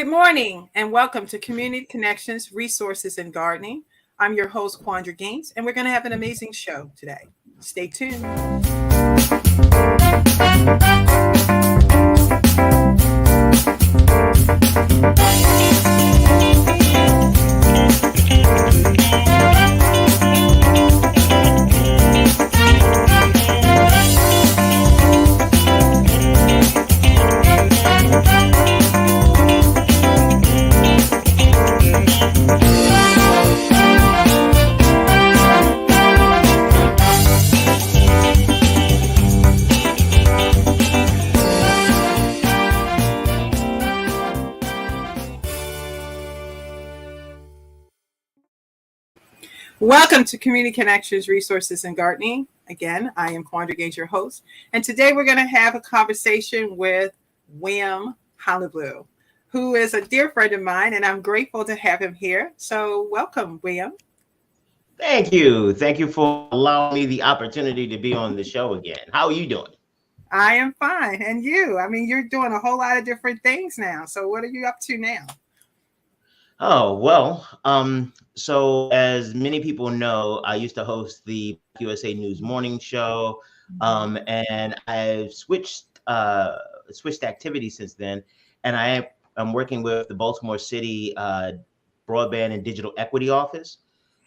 Good morning and welcome to Community Connections, Resources, and Gardening. I'm your host, Quandra, and we're going to have an amazing show today. Stay tuned. Welcome to Community Connections, Resources, and Gardening. Again, I am Quandra, your host, and today we're going to have a conversation with William Honablew, who is a dear friend of mine, and I'm grateful to have him here. So welcome, William. Thank you. Thank you for allowing me the opportunity to be on the show again. How are you doing? I am fine. And you? I mean, you're doing a whole lot of different things now. So what are you up to now? Oh, well, so as many people know, I used to host the USA News Morning Show, and I've switched activities since then, and I'm working with the Baltimore City Broadband and Digital Equity Office,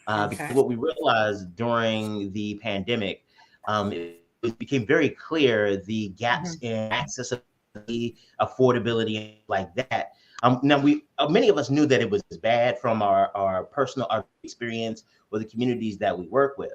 because what we realized during the pandemic, it became very clear the gaps in accessibility, affordability, like that. Now, many of us knew that it was bad from our personal experience with the communities that we work with.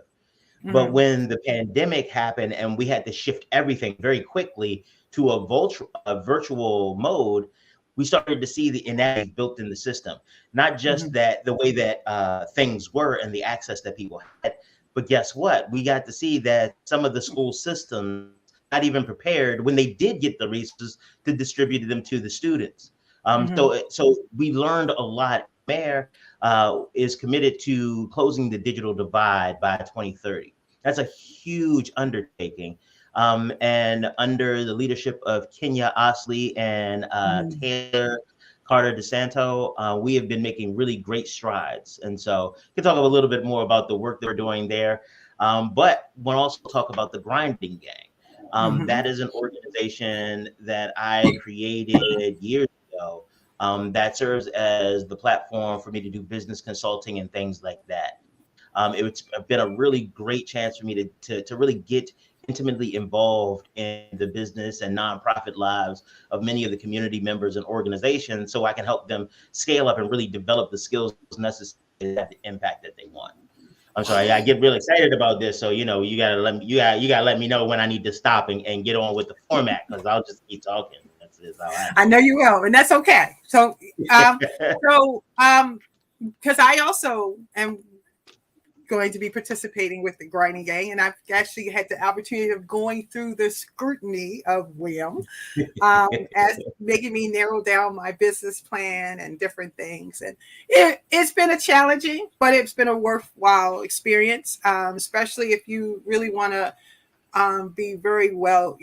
But when the pandemic happened and we had to shift everything very quickly to a virtual mode, we started to see the inequities built in the system. Not just that the way that things were and the access that people had, but guess what? We got to see that some of the school systems not even prepared when they did get the resources to distribute them to the students. So we learned a lot. Mayor is committed to closing the digital divide by 2030. That's a huge undertaking. And under the leadership of Kenya Osley and Taylor Carter DeSanto, we have been making really great strides. And so we can talk a little bit more about the work that we're doing there. But we'll also talk about the Grinding Gang. That is an organization that I created years ago, that serves as the platform for me to do business consulting and things like that. It's been a really great chance for me to really get intimately involved in the business and nonprofit lives of many of the community members and organizations, so I can help them scale up and really develop the skills necessary to have the impact that they want. I'm sorry, I get really excited about this, so you gotta let me know when I need to stop and get on with the format, because I'll just keep talking. I know you will, and that's okay. So, because I also am going to be participating with the Grinding Gang, and I've actually had the opportunity of going through the scrutiny of William, as making me narrow down my business plan and different things. And it's been a challenging, but it's been a worthwhile experience, especially if you really want to be very well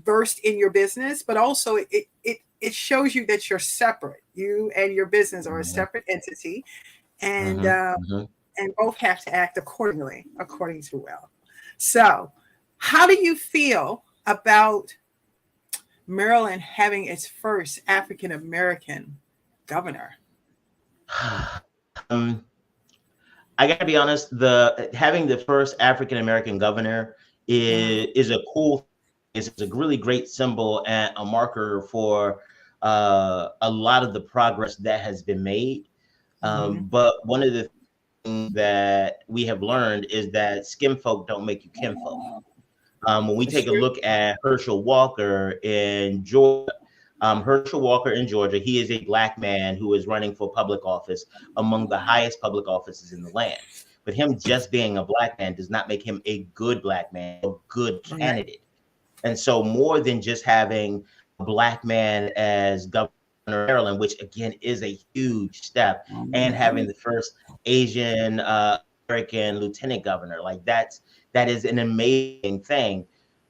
versed in your business, but also it shows you that you're separate. You and your business are a separate entity, and and both have to act according to Will. So, how do you feel about Maryland having its first African American governor? I got to be honest. Having the first African American governor is a cool. It's a really great symbol and a marker for a lot of the progress that has been made. But one of the things that we have learned is that skin folk don't make you kinfolk. When we take a look at Herschel Walker in Georgia, he is a Black man who is running for public office, among the highest public offices in the land. But him just being a Black man does not make him a good Black man, a good candidate. And so more than just having a Black man as governor of Maryland, which again is a huge step, and having the first Asian American lieutenant governor, like that is an amazing thing.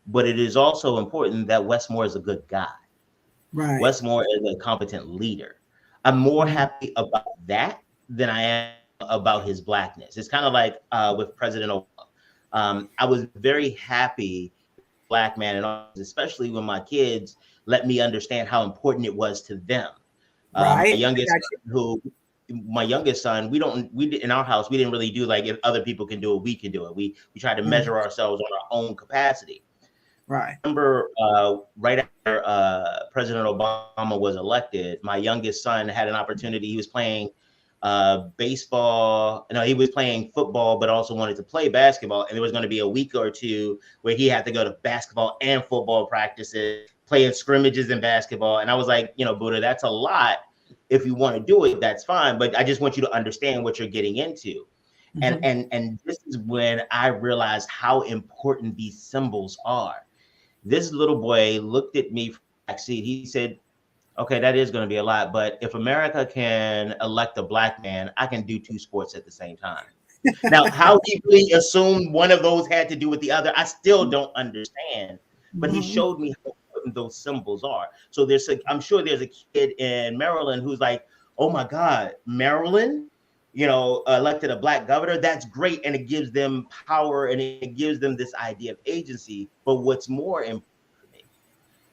But it is also important that Westmore is a good guy. Right. Westmore is a competent leader. I'm more Mhm. happy about that than I am about his blackness. It's kind of like with President Obama. I was very happy black man in office, especially when my kids let me understand how important it was to them. My Right. I youngest got son, my youngest son, in our house, we didn't really do like if other people can do it, we can do it. We try to you. Mhm. measure ourselves on our own capacity. Right. Remember, right after President Obama was elected, my youngest son had an opportunity. He was playing baseball. No, he was playing football, but also wanted to play basketball. And there was going to be a week or two where he had to go to basketball and football practices, playing scrimmages in basketball. And I was like, Buddha, that's a lot. If you want to do it, that's fine. But I just want you to understand what you're getting into. And Mhm. and and this is when I realized how important these symbols are. This little boy looked at me from the back seat. He said, okay, that is going to be a lot, but if America can elect a black man, I can do two sports at the same time. Now, how he really assumed one of those had to do with the other, I still don't understand. But he Mhm. showed me how important those symbols are. So I'm sure there's a kid in Maryland who's like, oh my God, Maryland, elected a black governor. That's great, and it gives them power and it gives them this idea of agency. But what's more important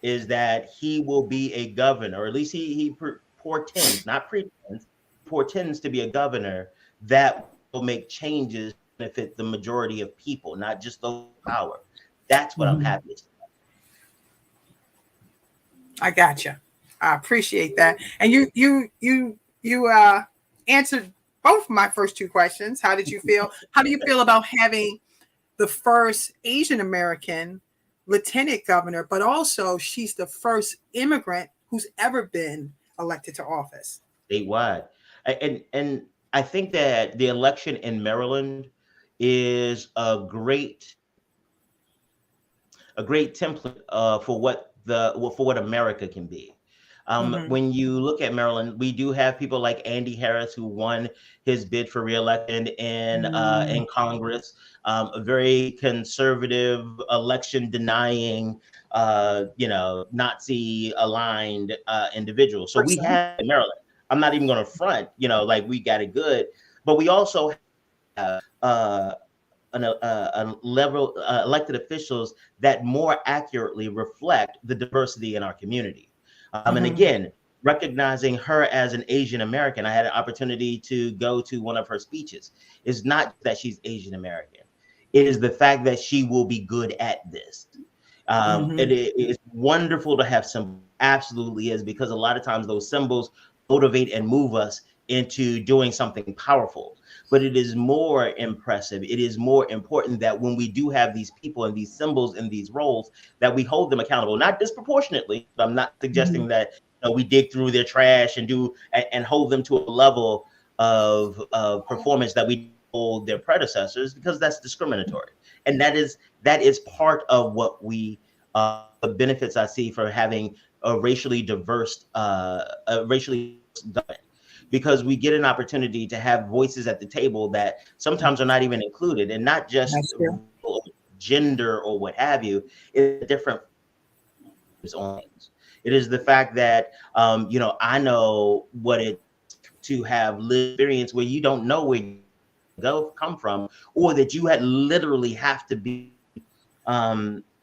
is that he will be a governor, or at least he portends, not pretends, portends to be a governor that will make changes to benefit the majority of people, not just those in power. That's what I'm Mhm. happiest. I got you. I appreciate that. And you answered both my first two questions. How did you feel? How do you feel about having the first Asian American lieutenant governor, but also she's the first immigrant who's ever been elected to office? Statewide. And I think that the election in Maryland is a great template for what America can be. Hmm. When you look at Maryland, we do have people like Andy Harris who won his bid for reelection in Congress, a very conservative, election denying, Nazi aligned individual. So we Person. have in Maryland. I'm not even going to front, like we got it good, but we also have a level elected officials that more accurately reflect the diversity in our community. And Hmm. again, recognizing her as an Asian American, I had an opportunity to go to one of her speeches. It's not that she's Asian American; it is the fact that she will be good at this. Hmm. It's wonderful to have symbols. Absolutely is, because a lot of times those symbols motivate and move us into doing something powerful. But it is more impressive. It is more important that when we do have these people and these symbols and these roles, that we hold them accountable, not disproportionately. I'm not Hmm. suggesting that we dig through their trash and hold them to a level of performance that we hold their predecessors, because that's discriminatory. And that is part of what the benefits I see for having a racially diverse government, because we get an opportunity to have voices at the table that sometimes are not even included, and not just That's true. gender or what have you. It's different on things. It is the fact that I know what it to have lived experience where you don't know where you come from, or that you had literally have to be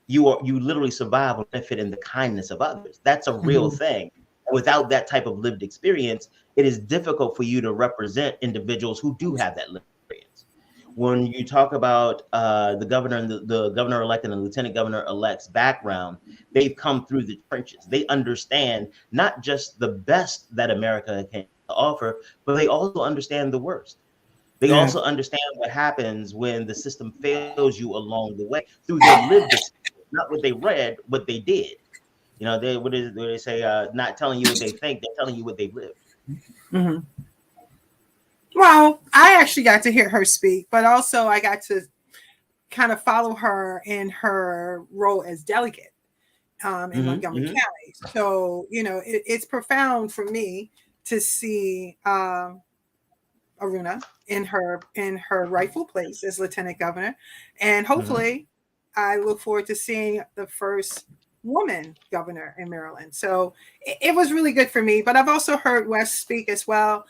you literally survive on benefit in the kindness of others. That's a real Hmm. thing. And without that type of lived experience, it is difficult for you to represent individuals who do have that lived experience. When you talk about the governor and the governor elect and the lieutenant governor elect's background, they've come through the trenches. They understand not just the best that America can offer, but they also understand the worst. They Yeah. also understand what happens when the system fails you along the way through their lived experience, not what they read, what they did. What they say? Not telling you what they think; they're telling you what they've lived. Hmm. Well, I actually got to hear her speak, but also I got to kind of follow her in her role as delegate in Hmm. Montgomery Hmm. County. So, it's profound for me to see Aruna in her rightful place as lieutenant governor, and Hmm. hopefully, I look forward to seeing the first woman governor in Maryland. So it was really good for me. But I've also heard Wes speak as well.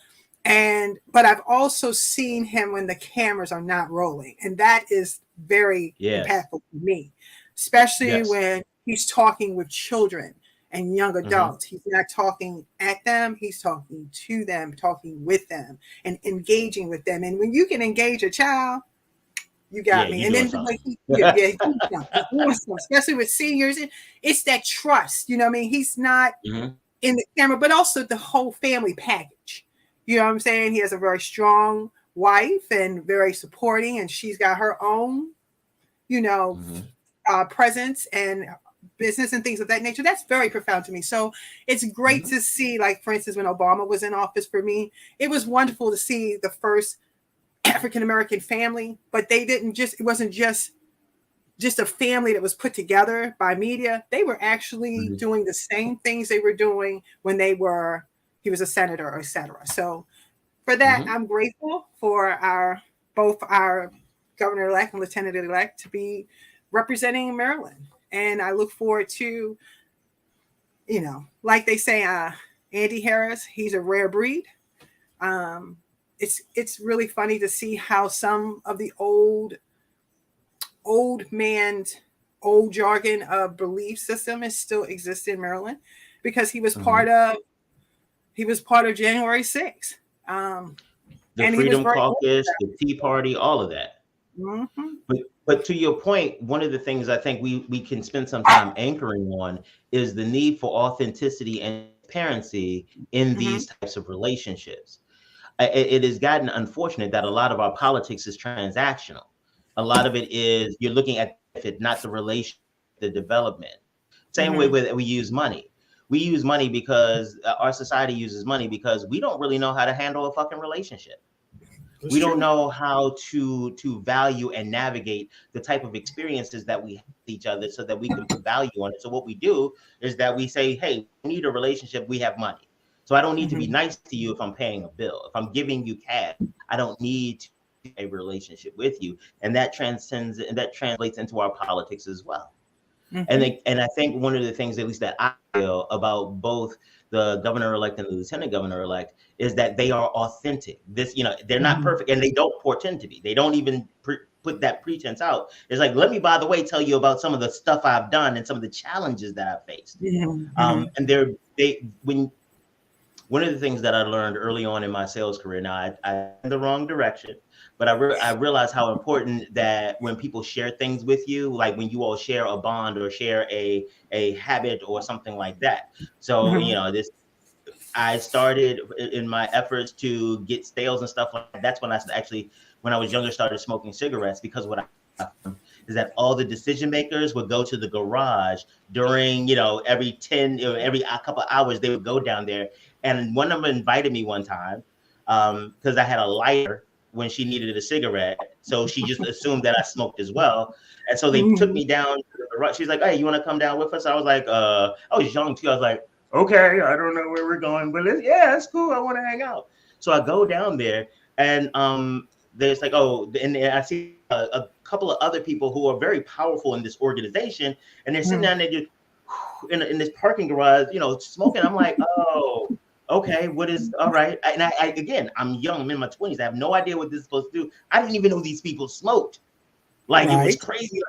But I've also seen him when the cameras are not rolling. And that is very Yes. impactful for me, especially Yes. when he's talking with children and young Mm-hmm. adults. He's not talking at them, he's talking to them, talking with them, and engaging with them. And when you can engage a child, you Yeah, got me. you And doing then the something. way he's doing something, especially with seniors. It's that trust. You know what I mean? He's not Mm-hmm. in the camera, but also the whole family package. You know what I'm saying? He has a very strong wife and very supporting, and she's got her own, you know, Mm-hmm. presence and business and things of that nature. That's very profound to me. So it's great Mm-hmm. to see, like, for instance, when Obama was in office for me, it was wonderful to see the first African American family, but they didn't just, it wasn't just a family that was put together by media. They were actually Mm-hmm. doing the same things they were doing when he was a senator, or etc. So for that, Mm-hmm. I'm grateful for both our governor elect and lieutenant elect to be representing Maryland. And I look forward to, like they say, Andy Harris, he's a rare breed. Um, it's really funny to see how some of the old man's old jargon of belief system is still exists in Maryland, because Mm-hmm. he was part of January 6th. The And he was Freedom very open to Caucus, the Tea Party, all of that. that. Mm-hmm. But to your point, one of the things I think we can spend some time anchoring on is the need for authenticity and transparency in Mm-hmm. these types of relationships. It has gotten unfortunate that a lot of our politics is transactional. A lot of it is you're looking at it, not the relation, the development. Same way Mm-hmm. with we use money. We use money because our society uses money because we don't really know how to handle a fucking relationship. It's We don't true. know how to value and navigate the type of experiences that we have with each other so that we can put value on it. So what we do is that we say, hey, we need a relationship, we have money. So I don't need to be Mm-hmm. nice to you if I'm paying a bill. If I'm giving you cash, I don't need to have a relationship with you. And that transcends and that translates into our politics as well. Mm-hmm. And I think one of the things, at least that I feel about both the governor elect and the lieutenant governor elect, is that they are authentic. They're not Mm-hmm. perfect, and they don't portend to be. They don't even put that pretense out. It's like, let me, by the way, tell you about some of the stuff I've done and some of the challenges that I've faced. Mm-hmm. And they when one of the things that I learned early on in my sales career, now I in the wrong direction, but I realized how important that when people share things with you, like when you all share a bond or share a habit or something like that. So, Mm-hmm. this I started in my efforts to get sales and stuff like that. That's when when I was younger, started smoking cigarettes, because what I found is that all the decision makers would go to the garage during, every 10, every couple of hours, they would go down there. And one of them invited me one time because I had a lighter when she needed a cigarette. So she just assumed that I smoked as well. And so they took Mm-hmm. me down to the garage. She's like, hey, you want to come down with us? I was like, I was young too. I was like, okay, I don't know where we're going, but it's cool. I want to hang out. So I go down there, and there's like, and I see a couple of other people who are very powerful in this organization, and they're sitting down there just in this parking garage, smoking. I'm like, oh, okay, what is all right? And I again, I'm young, I'm in my 20s. I have no idea what this is supposed to do. I didn't even know these people smoked. Like, it was Right. crazy.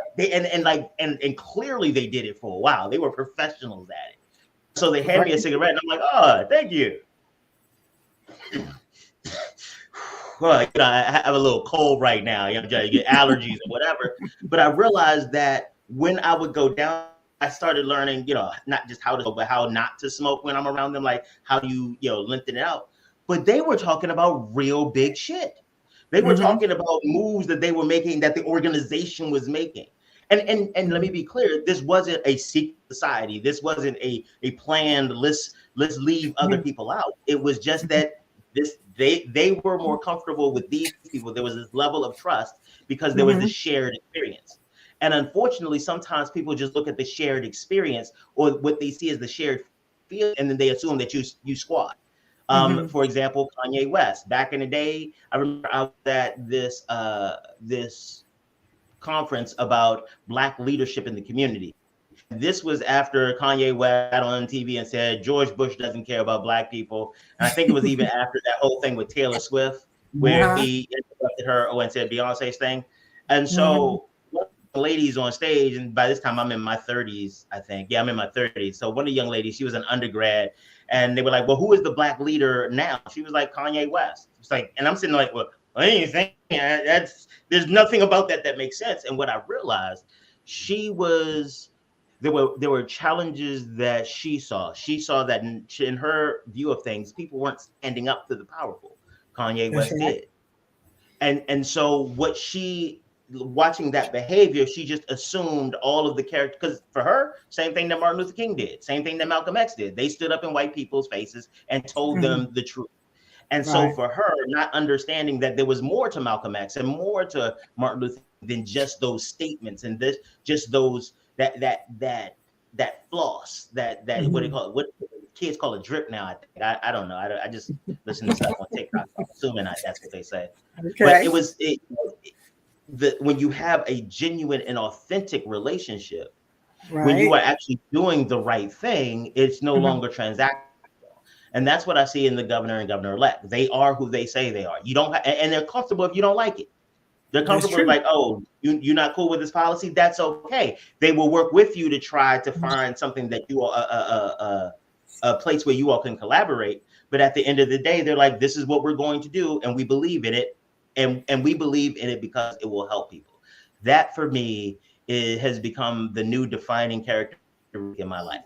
Like, and clearly they did it for a while. They were professionals at it. So they hand Right. me a cigarette, and I'm like, oh, thank you. Well, I have a little cold right now. You get allergies or whatever. But I realized that when I would go down, I started learning, not just how to smoke, but how not to smoke when I'm around them. Like, how do you lengthen it out? But they were talking about real big shit. They were Mm-hmm. talking about moves that they were making, that the organization was making. And let me be clear, this wasn't a secret society. This wasn't a planned let's leave other people out. It was just that they were more comfortable with these people. There was this level of trust because there was Mm-hmm. this shared experience. And unfortunately, sometimes people just look at the shared experience or what they see as the shared feeling, and then they assume that you squad. Mm-hmm. For example, Kanye West. Back in the day, I remember I was at this conference about Black leadership in the community. this was after Kanye West got on TV and said George Bush doesn't care about black people. And I think it was even after that whole thing with Taylor Swift, where Uh-huh. he interrupted her and said Beyonce's thing. And Mhm. so one of the ladies on stage, and by this time I'm in my 30s, I think. Yeah, I'm in my 30s. So one of the young ladies, she was an undergrad, and they were like, well, who is the black leader now? She was like, Kanye West. It's like, and I'm sitting like, well, what do you think? There's nothing about that makes sense. And what I realized, she was there were challenges that she saw. She saw that in her view of things, people weren't standing up to the powerful. Kanye That's West right. did. And so what she watching that behavior, she just assumed all of the character, because for her, same thing that Martin Luther King did, same thing that Malcolm X did. They stood up in white people's faces and told Mhm. them the truth. And so Right. for her, not understanding that there was more to Malcolm X and more to Martin Luther than just those statements and this, just those that floss, that what do you Mhm. call it? What kids call it drip now. I think I don't know. I just listen to stuff on TikTok. So I'm assuming that's what they say. But Okay. when you have a genuine and authentic relationship, when you Right. are actually doing the right thing, it's no Mhm. longer transactional. And that's what I see in the governor and governor-elect. They are who they say they are. You don't, and they're comfortable if you don't like it. They're That's comfortable with true. like, oh, you're not cool with this policy. That's okay. They will work with you to try to find something that you are a place where you all can collaborate. But at the end of the day, they're like, this is what we're going to do, and we believe in it, and we believe in it because it will help people. That for me has become the new defining character in my life.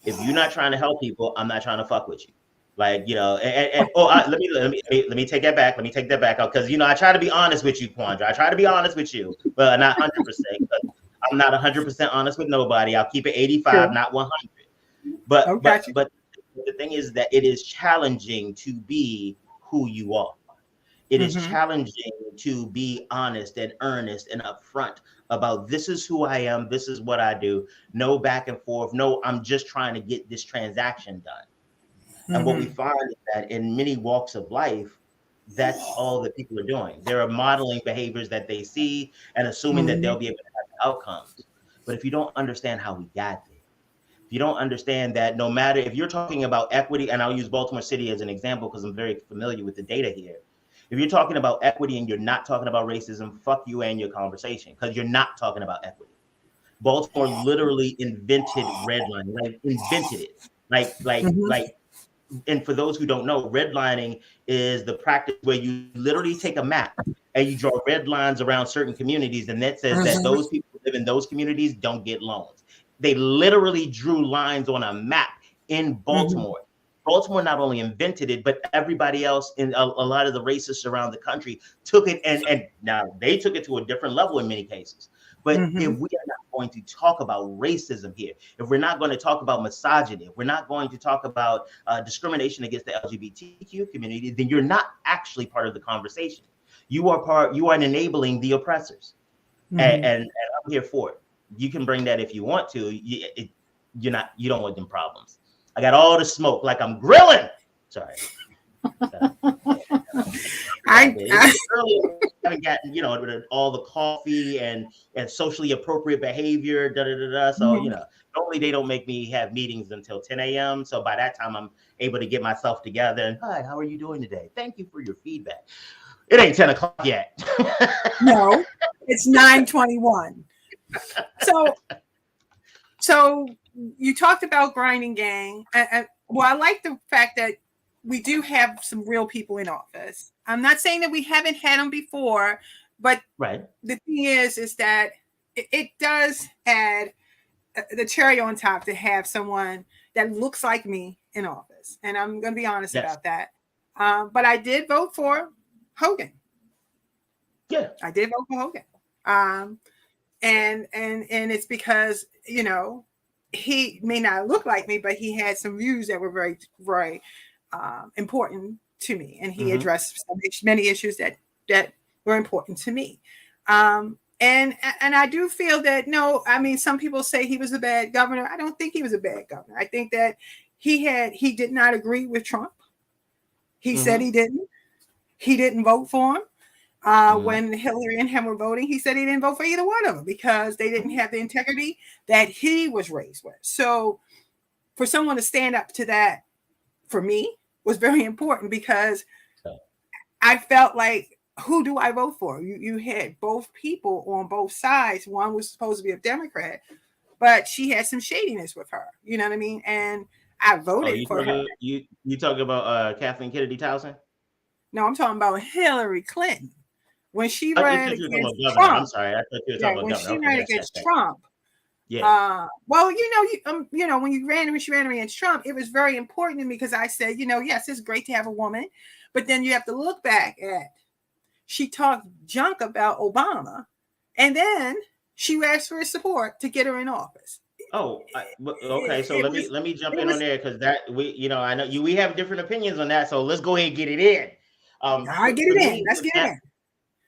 If you're not trying to help people, I'm not trying to fuck with you. Like, let me take that back. Let me take that back out because I try to be honest with you, Quandra. I try to be honest with you, but not 100%. I'm not 100% honest with nobody. I'll keep it 85, True. not 100. Oh, But but got you. but the thing is that it is challenging to be who you are. It is Mhm. challenging to be honest and earnest and upfront about this is who I am, this is what I do. No back and forth. No, I'm just trying to get this transaction done. And what we Mhm. find is that in many walks of life, that's all that people are doing. They're modeling behaviors that they see and assuming that they'll Mhm. be able to have the outcomes. But if you don't understand how we got there, if you don't understand that no matter if you're talking about equity, and I'll use Baltimore City as an example because I'm very familiar with the data here. If you're talking about equity and you're not talking about racism, fuck you and your conversation because you're not talking about equity. Baltimore literally invented redlining, like invented it. Mhm. And for those who don't know, redlining is the practice where you literally take a map and you draw red lines around certain communities, and that says that Mhm. those people who live in those communities don't get loans. They literally drew lines on a map in Mhm. Baltimore. Baltimore not only invented it, but everybody else in a lot of the racists around the country took it, and now they took it to a different level in many cases. But if Mhm. we are not going to talk about racism here, if we're not going to talk about misogyny, if we're not going to talk about discrimination against the LGBTQ community, then you're not actually part of the conversation. You are enabling the oppressors, Mhm. and I'm here for it. You can bring that if you want to. You don't want them problems. I got all the smoke, like I'm grilling. Sorry. Uh, I, I It's early. I haven't gotten all the coffee and socially appropriate behavior. Da da da da. So Mhm. normally they don't make me have meetings until 10 a.m. So by that time I'm able to get myself together and hi, how are you doing today? Thank you for your feedback. It ain't 10 o'clock yet. no, it's 9:21. So so you talked about grinding gang. Well, I like the fact that we do have some real people in office. I'm not saying that we haven't had them before, but Right. the thing is that it does add the cherry on top to have someone that looks like me in office. And I'm going to be honest Yes. about that. But I did vote for Hogan. Yeah. I did vote for Hogan. Um, and it's because he may not look like me, but he had some views that were very very important to me, and he Mm-hmm. addressed many issues that were important to me. And I do feel that no, I mean some people say he was a bad governor. I don't think he was a bad governor. I think that he did not agree with Trump. He said Mm-hmm. he didn't. He didn't vote for him. When Hillary and him were voting, he said he didn't vote for either one of them because they didn't have the integrity that he was raised with. So for someone to stand up to that, for me, was very important because I felt like, who do I vote for? You had both people on both sides. One was supposed to be a Democrat, but she had some shadiness with her. You know what I mean? And I voted for her. You talking about Kathleen Kennedy Towson? No, I'm talking about Hillary Clinton. When she I ran thought you were talking against about governor. I'm Trump, sorry. I thought you were yeah, talking about when governor. she Okay, ran yes, against yes. Trump, Yeah. well, you know, when she ran against Trump, it was very important to me because I said, yes, it's great to have a woman, but then you have to look back at, she talked junk about Obama, and then she asked for his support to get her in office. Oh, okay. So let me jump It in on was, there because that I know we have different opinions on that. So let's go ahead and get it in. I get it in. Let's get it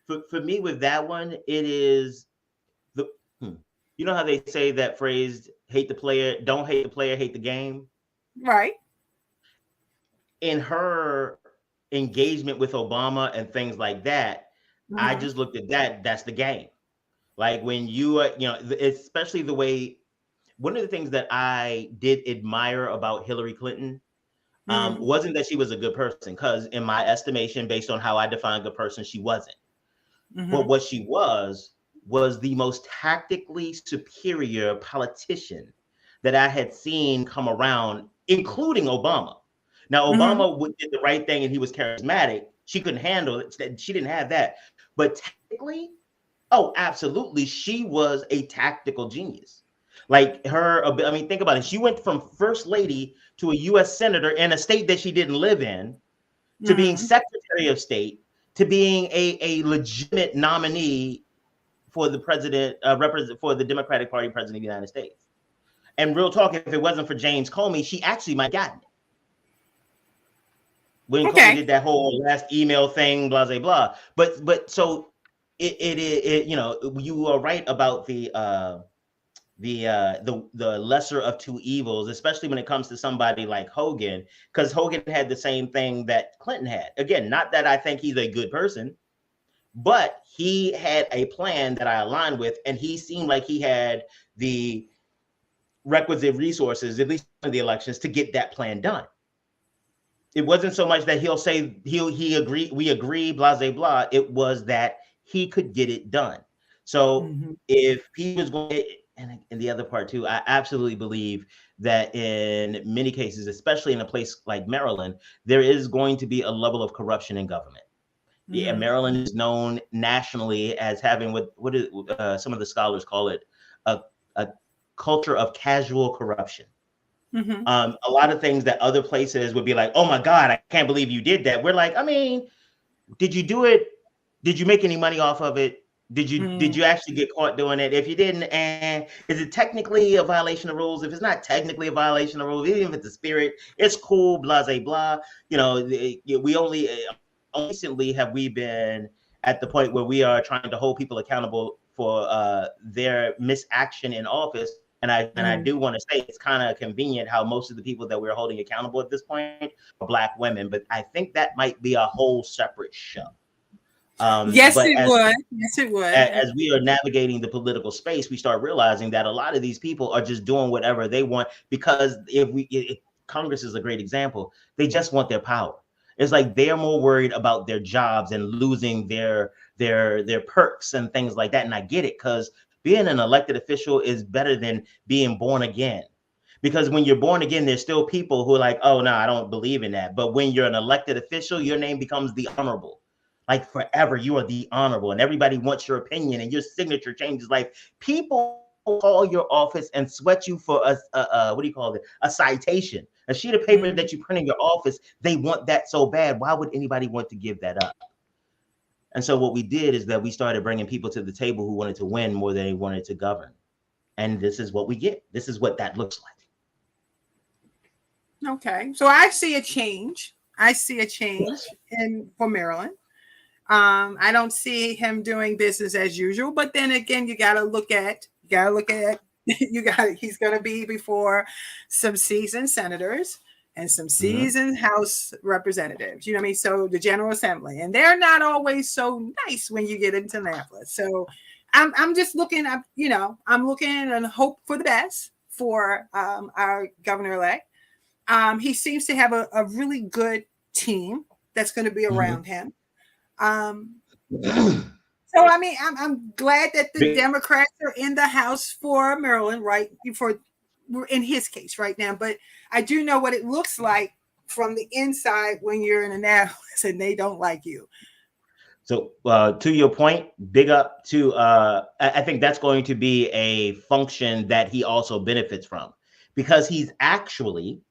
in. For me with that one, it is the you know how they say that phrase, hate the player, don't hate the player, hate the game. Right. In her engagement with Obama and things like that, I just looked at that. That's the game. Like when especially the way. One of the things that I did admire about Hillary Clinton wasn't that she was a good person, because in my estimation, based on how I define a good person, she wasn't. But what she was the most tactically superior politician that I had seen come around, including Obama. Now, Obama did the right thing and he was charismatic. She couldn't handle it. She didn't have that. But tactically, oh, absolutely. She was a tactical genius. Like I mean, think about it. She went from first lady to a U.S. senator in a state that she didn't live in, to being secretary of state, to being a legitimate nominee for the president, for the Democratic Party president of the United States. And real talk, if it wasn't for James Comey, she actually might have gotten it. When Comey did that whole last email thing, blah, blah, blah. But so it you are right about the lesser of two evils, especially when it comes to somebody like Hogan, because Hogan had the same thing that Clinton had. Again, not that I think he's a good person, but he had a plan that I aligned with, and he seemed like he had the requisite resources, at least in the elections, to get that plan done. It wasn't so much that he'll say we agree, blah, blah, blah. It was that he could get it done. So if he was going, and the other part too, I absolutely believe that in many cases, especially in a place like Maryland, there is going to be a level of corruption in government. Yeah, Maryland is known nationally as having what is some of the scholars call it a culture of casual corruption. A lot of things that other places would be like, oh my God, I can't believe you did that. We're like, I mean, did you do it? Did you make any money off of it? Did you actually get caught doing it? If you didn't, and is it technically a violation of rules? If it's not technically a violation of rules, even if it's a spirit, it's cool, blah, blah, blah. We only recently have we been at the point where we are trying to hold people accountable for their misaction in office. And I do want to say it's kind of convenient how most of the people that we're holding accountable at this point are Black women, but I think that might be a whole separate show. Yes, it would. As we are navigating the political space, we start realizing that a lot of these people are just doing whatever they want, because if Congress is a great example, they just want their power. It's like they're more worried about their jobs and losing their perks and things like that. And I get it, because being an elected official is better than being born again. Because when you're born again, there's still people who are like, oh, no, I don't believe in that. But when you're an elected official, your name becomes the honorable. Like forever, you are the honorable, and everybody wants your opinion, and your signature changes life. People call your office and sweat you for a citation, a sheet of paper that you print in your office. They want that so bad. Why would anybody want to give that up? And so what we did is that we started bringing people to the table who wanted to win more than they wanted to govern. And this is what we get. This is what that looks like. Okay. So I see a change. For Maryland. I don't see him doing business as usual, but then again, he's going to be before some seasoned senators, and some seasoned House representatives. You know what I mean? So the General Assembly, and they're not always so nice when you get into Annapolis. So I'm just looking up, I'm looking and hope for the best for our governor-elect. He seems to have a really good team that's going to be around him. So I mean, I'm glad that the Democrats are in the House for Maryland, right? We're in his case right now, but I do know what it looks like from the inside when you're in Annapolis and they don't like you. So to your point, big up to, I think that's going to be a function that he also benefits from, because he's actually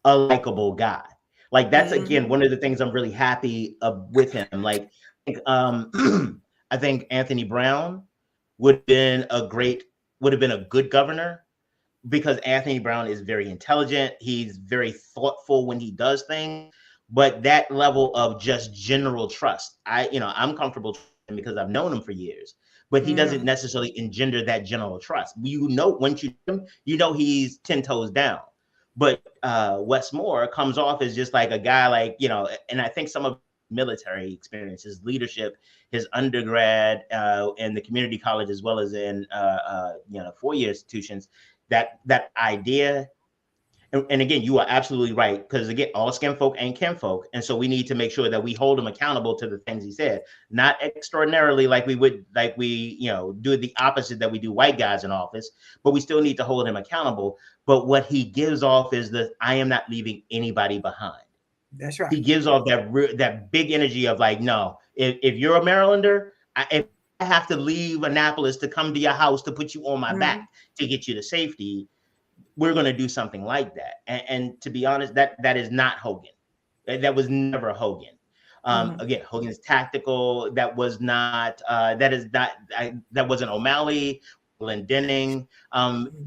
a likable guy. Like that's, again, one of the things I'm really happy with him. Like, I think Anthony Brown would have been a good governor, because Anthony Brown is very intelligent. He's very thoughtful when he does things. But that level of just general trust, I'm comfortable because I've known him for years, but he doesn't necessarily engender that general trust. Once he's 10 toes down. But Wes Moore comes off as just like a guy, like, and I think some of military experience, his leadership, his undergrad in the community college, as well as in 4-year institutions, that idea. And again, you are absolutely right, because again, all skin folk ain't kinfolk, and so we need to make sure that we hold him accountable to the things he said, not extraordinarily like we do the opposite that we do white guys in office, but we still need to hold him accountable. But what he gives off is I am not leaving anybody behind. That's right. He gives off that big energy of like, no, if you're a Marylander, if I have to leave Annapolis to come to your house to put you on my back to get you to safety, we're going to do something like that. And to be honest, that is not Hogan. That was never Hogan. Again, Hogan's tactical. That wasn't O'Malley, Glendenning.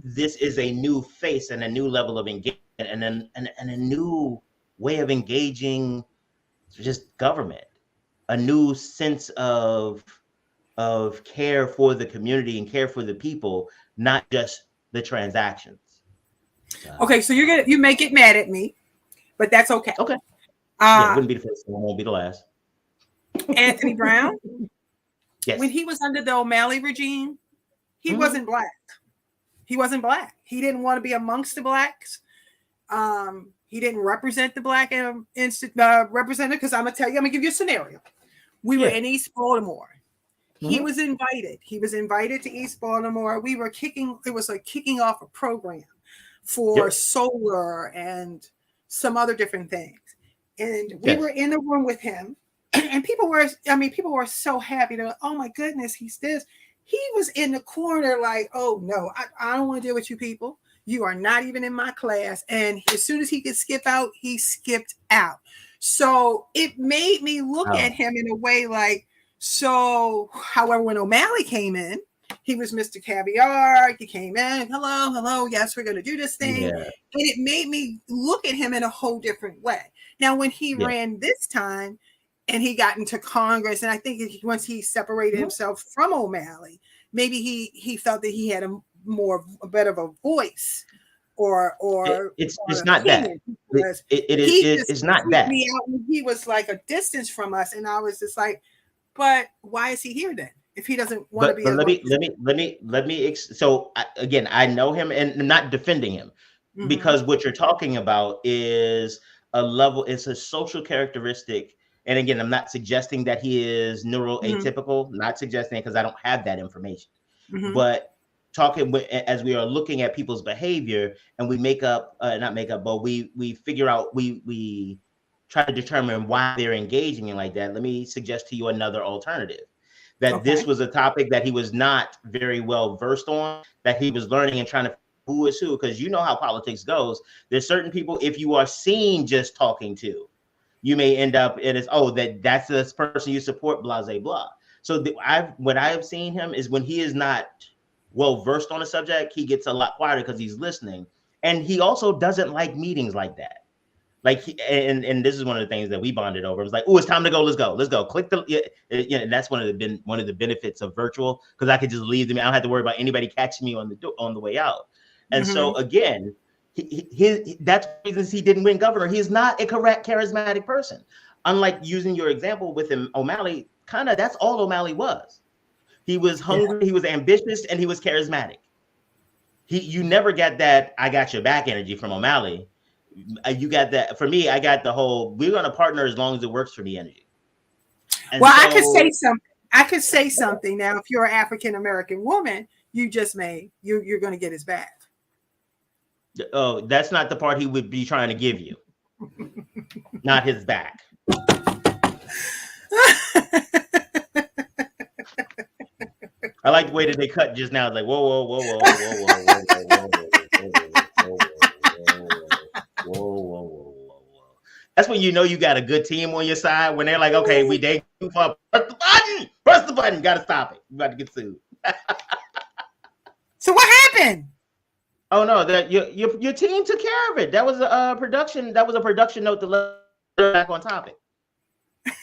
This is a new face and a new level of engagement, and a new way of engaging just government, a new sense of care for the community and care for the people, not just the transactions. Okay, so you may get mad at me, but that's okay. Okay. Yeah, wouldn't be the first one, won't be the last. Anthony Brown, yes. When he was under the O'Malley regime, he wasn't black. He wasn't black. He didn't want to be amongst the blacks. He didn't represent the black representative, because I'm gonna give you a scenario. We were in East Baltimore. He was invited. He was invited to East Baltimore. It was like kicking off a program for solar and some other different things. And we were in the room with him, and people were so happy. They're like, oh my goodness, he's this. He was in the corner like, oh no, I don't want to deal with you people. You are not even in my class. And as soon as he could skip out, he skipped out. So it made me look at him in a way like, however, when O'Malley came in, he was Mr. Caviar. He came in, hello, yes, we're going to do this thing. Yeah. And it made me look at him in a whole different way. Now, when he ran this time and he got into Congress, and I think once he separated himself from O'Malley, maybe he felt that he had a bit of a voice, or it's not that. It's not that. He was like a distance from us, and I was just like, but why is he here then? If he doesn't want to be, let me. So again, I know him, and I'm not defending him, because what you're talking about is a level. It's a social characteristic, and again, I'm not suggesting that he is neuroatypical. Not suggesting, because I don't have that information. But as we are looking at people's behavior, and we we figure out, we try to determine why they're engaging in like that. Let me suggest to you another alternative. That this was a topic that he was not very well versed on, that he was learning and trying to who is who, because you know how politics goes. There's certain people, if you are seen just talking to, you may end up that's this person you support, blah, blah, blah. So what I have seen him is when he is not well versed on a subject, he gets a lot quieter because he's listening. And he also doesn't like meetings like that. Like, and this is one of the things that we bonded over. It was like, oh, it's time to go. Let's go. Click that's one of the benefits of virtual, because I could just leave them. I don't have to worry about anybody catching me on the way out. And so again, That's the reason he didn't win governor. He's not a correct charismatic person. Unlike using your example with him, O'Malley, kind of that's all O'Malley was. He was hungry, he was ambitious, and he was charismatic. You never got that I got your back energy from O'Malley. You got that for me. I got the whole we're gonna partner as long as it works for me energy. And well, I could say something. I could say something now. If you're an African American woman, you're going to get his back. Oh, that's not the part he would be trying to give you. Not his back. I like the way that they cut just now. It's like whoa, whoa, whoa, whoa, whoa, whoa, whoa, whoa, whoa, whoa. That's when you know you got a good team on your side. When they're like, okay, we they press the button, gotta stop it. You about to get sued. So what happened? Oh no, that your team took care of it. That was a production. That was a production note to let back on topic. Can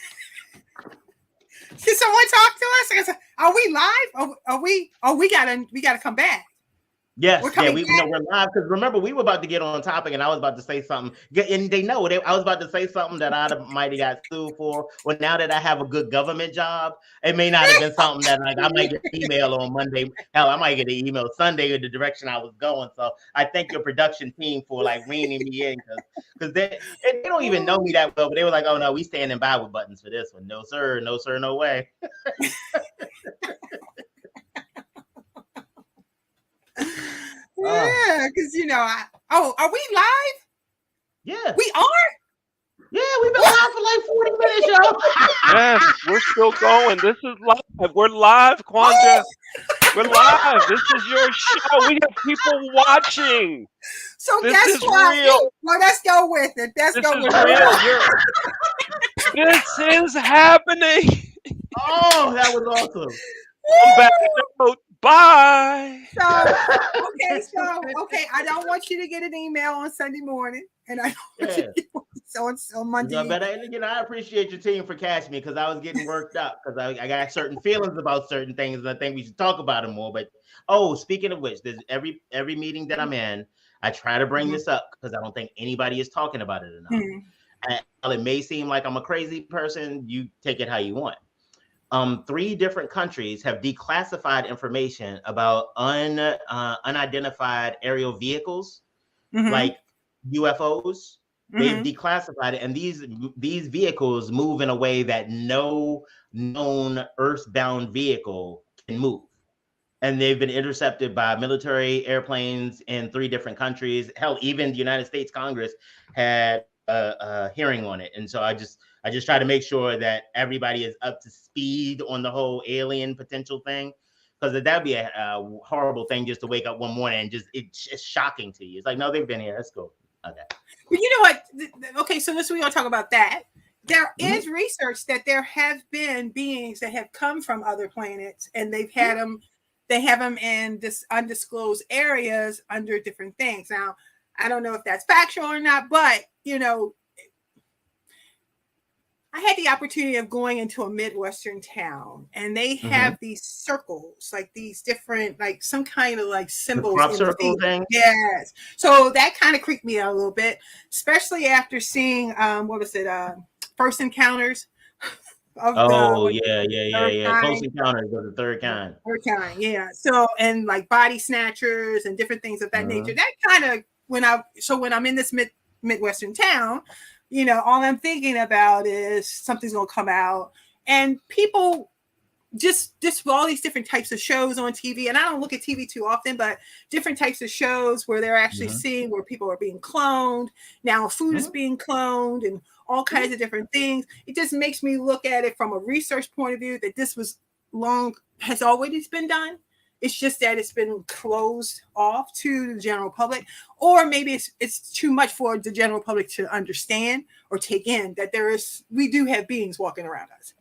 someone talk to us? Are we live? We gotta come back. Yes, yeah, we're live because remember we were about to get on topic and I was about to say something, and they know I was about to say something that I might have got sued for. Well, now that I have a good government job, it may not have been something that like I might get an email on Monday. Hell, I might get an email Sunday in the direction I was going. So I thank your production team for like reining me in because they don't even know me that well, but they were like, oh no, we standing by with buttons for this one. No sir, no sir, no way. Yeah, because are we live? Yeah, we are. Yeah, we've been live for like 40 minutes, y'all. Yes, we're still going. This is live. We're live, Quandra. We're live. This is your show. We have people watching. So this guess is what? Real. Well, let's go with it. This is real. This is happening. Oh, that was awesome. I'm back in the note. Bye. So, I don't want you to get an email on Sunday morning, and I don't want you to get on Monday. I appreciate your team for catching me because I was getting worked up because I got certain feelings about certain things, and I think we should talk about them more. But speaking of which, there's every meeting that I'm in, I try to bring this up because I don't think anybody is talking about it enough. And while it may seem like I'm a crazy person, you take it how you want. 3 different countries have declassified information about unidentified aerial vehicles, like UFOs. They've declassified it, and these vehicles move in a way that no known Earth-bound vehicle can move. And they've been intercepted by military airplanes in 3 different countries. Hell, even the United States Congress had a hearing on it. And so I just try to make sure that everybody is up to speed on the whole alien potential thing, because that'd be a horrible thing just to wake up one morning and it's just shocking to you. It's like, no, they've been here. Let's go. Okay. But you know what? Okay, so we're going to talk about that. There is research that there have been beings that have come from other planets, and they've had them. They have them in this undisclosed areas under different things. Now, I don't know if that's factual or not, but I had the opportunity of going into a Midwestern town, and they have these circles, like these different, like some kind of like symbols. The crop circle thing? Yes. So that kind of creeped me out a little bit, especially after seeing, First Encounters. Close Encounters of the Third Kind. Third Kind, yeah. So, and like body snatchers and different things of that nature. That kind of, when I'm in this Midwestern town, all I'm thinking about is something's going to come out, and people just all these different types of shows on TV. And I don't look at TV too often, but different types of shows where they're actually seeing where people are being cloned. Now food is being cloned and all kinds of different things. It just makes me look at it from a research point of view that this has always been done. It's just that it's been closed off to the general public, or maybe it's too much for the general public to understand or take in that we do have beings walking around us,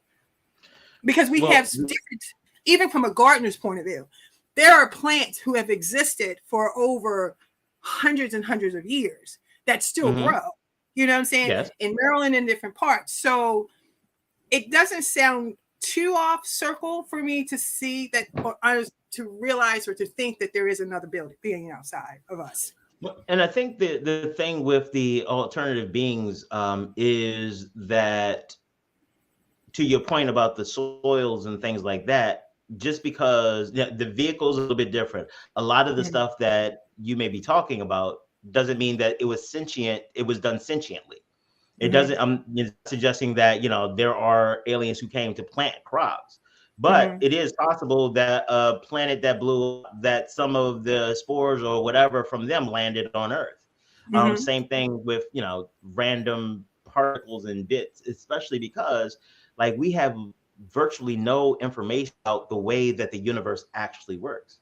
because we have different, even from a gardener's point of view, there are plants who have existed for over hundreds and hundreds of years that still grow. You know what I'm saying? Yes. In Maryland and different parts. So it doesn't sound too off circle for me to see that, or to realize or to think that there is another being outside of us. And I think the thing with the alternative beings is that, to your point about the soils and things like that, just because the vehicle's a little bit different. A lot of the Mhm, stuff that you may be talking about doesn't mean that it was sentient. It was done sentiently. It mhm, doesn't. I'm suggesting that there are aliens who came to plant crops, but mhm, it is possible that a planet that blew up, that some of the spores or whatever from them landed on Earth. mhm, Same thing with random particles and bits, especially because like we have virtually no information about the way that the universe actually works.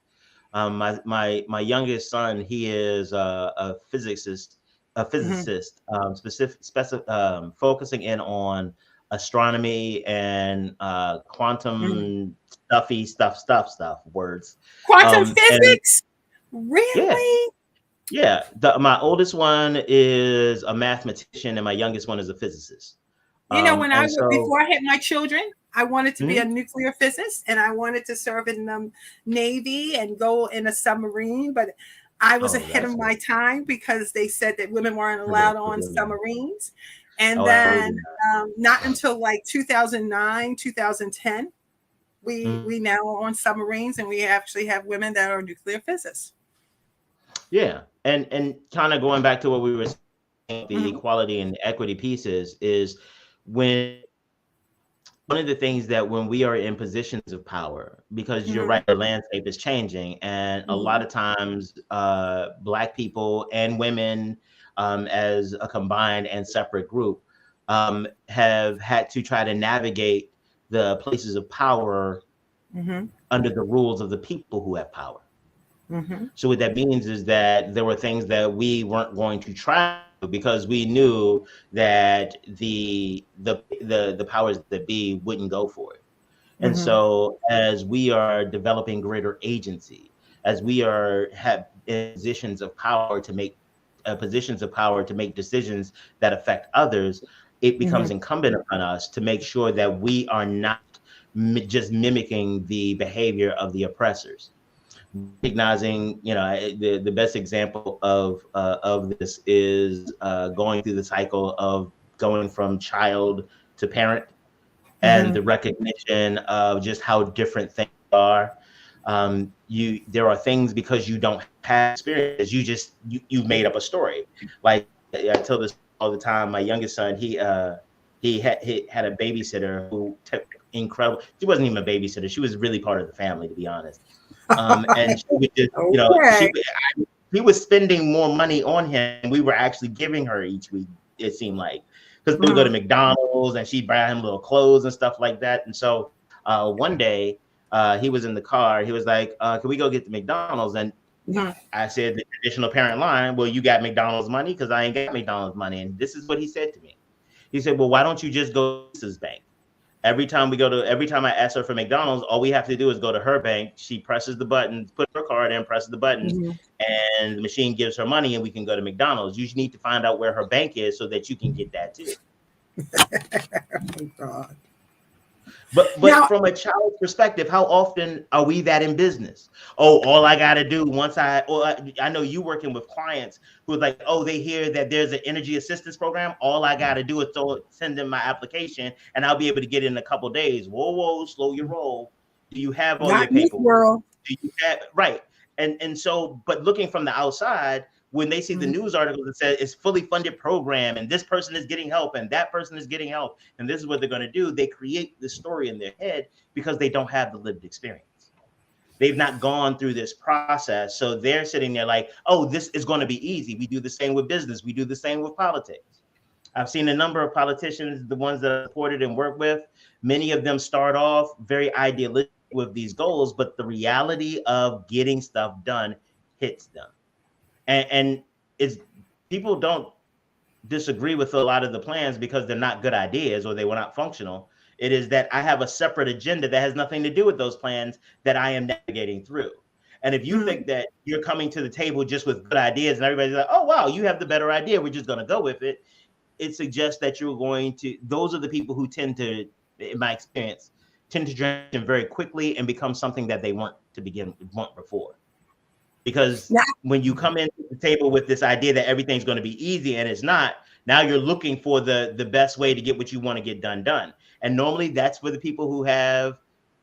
My youngest son, he is a mhm, physicist, focusing in on astronomy and mhm. quantum stuff words. Quantum And physics? yeah, Really? yeah. My oldest one is a mathematician, and my youngest one is a physicist. When And so, before I had my children, I wanted to be a mhm. nuclear physicist and I wanted to serve in the Navy and go in a submarine, but I was Oh, ahead that's of good. my time because they said that women weren't allowed on Absolutely. submarines. And Oh, then absolutely. not until like 2009, 2010, Mhm. we now are on submarines and we actually have women that are nuclear physicists. Yeah, and kind of going back to what we were saying, the Hmm. equality and equity pieces is when one of the things that when we are in positions of power, because you're Hmm. right, the landscape is changing, and a lot Hmm. of times, Black people and women, as a combined and separate group, have had to try to navigate the places of power Hmm. under the rules of the people who have power. Hmm. So what that means is that there were things that we weren't going to try because we knew that the powers that be wouldn't go for it. And Hmm. so as we are developing greater agency, as we are have in positions of power to make decisions that affect others, it becomes Hmm. incumbent upon us to make sure that we are not just mimicking the behavior of the oppressors, recognizing, the best example of this is going through the cycle of going from child to parent, and Hmm. the recognition of just how different things are. There are things, because you don't have experience, you've made up a story. Like I tell this all the time. My youngest son, he had a babysitter who took incredible. She wasn't even a babysitter. She was really part of the family, to be honest. And she would just, Okay. we was spending more money on him. We were actually giving her each week. It seemed like, because we would go to Hmm. McDonald's and she'd buy him little clothes and stuff like that. And so one day he was in the car. He was like, "Can we go get the McDonald's?" And Hmm. I said the traditional parent line, "Well, you got McDonald's money?" Because I ain't got McDonald's money. And this is what he said to me. He said, "Well, why don't you just go to Lisa's bank? Every time I ask her for McDonald's, all we have to do is go to her bank. She presses the buttons, put her card in, presses the buttons, Hmm. and the machine gives her money, and we can go to McDonald's. You just need to find out where her bank is so that you can get that too." Oh, God. But Now, from a child's perspective, how often are we that in business? Oh, all I gotta do once I know you working with clients who are like, oh, they hear that there's an energy assistance program. All I gotta do is send them my application, and I'll be able to get it in a couple of days. Whoa, slow your roll. Do you have all not your in this paperwork? world. Do you have right? And so, but looking from the outside, when they see the Mhm, news articles that says it's fully funded program and this person is getting help and that person is getting help and this is what they're going to do, they create this story in their head because they don't have the lived experience. They've not gone through this process. So they're sitting there like, oh, this is going to be easy. We do the same with business. We do the same with politics. I've seen a number of politicians, the ones that I supported and work with, many of them start off very idealistic with these goals, but the reality of getting stuff done hits them. And it's people don't disagree with a lot of the plans because they're not good ideas or they were not functional. It is that I have a separate agenda that has nothing to do with those plans that I am navigating through. And if you mhm, think that you're coming to the table just with good ideas and everybody's like, oh, wow, you have the better idea, we're just going to go with it, it suggests that you're going to, those are the people who tend to, in my experience, tend to transition very quickly and become something that they weren't to begin, weren't before. because when you come into the table with this idea that everything's going to be easy and it's not, now you're looking for the best way to get what you want to get done. And normally that's for the people who have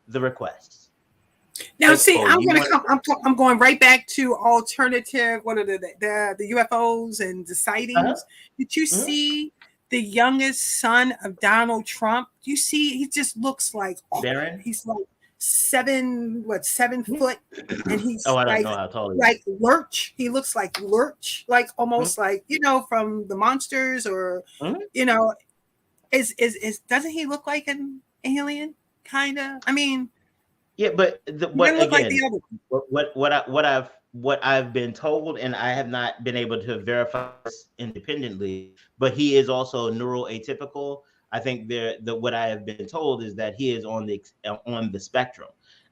the requests. Now, Like, see, oh, I'm going right back to alternative. What are the UFOs and the sightings? Did you see the youngest son of Donald Trump? Do you see? He just looks like he's like 7 foot, and he's I don't know how tall he is. like Lurch. He looks like Lurch, like almost like from the Monsters, or is doesn't he look like an alien? Kind of. I mean. Yeah, but what I've been told, and I have not been able to verify this independently, but he is also neuroatypical. I think what I have been told is that he is on the spectrum.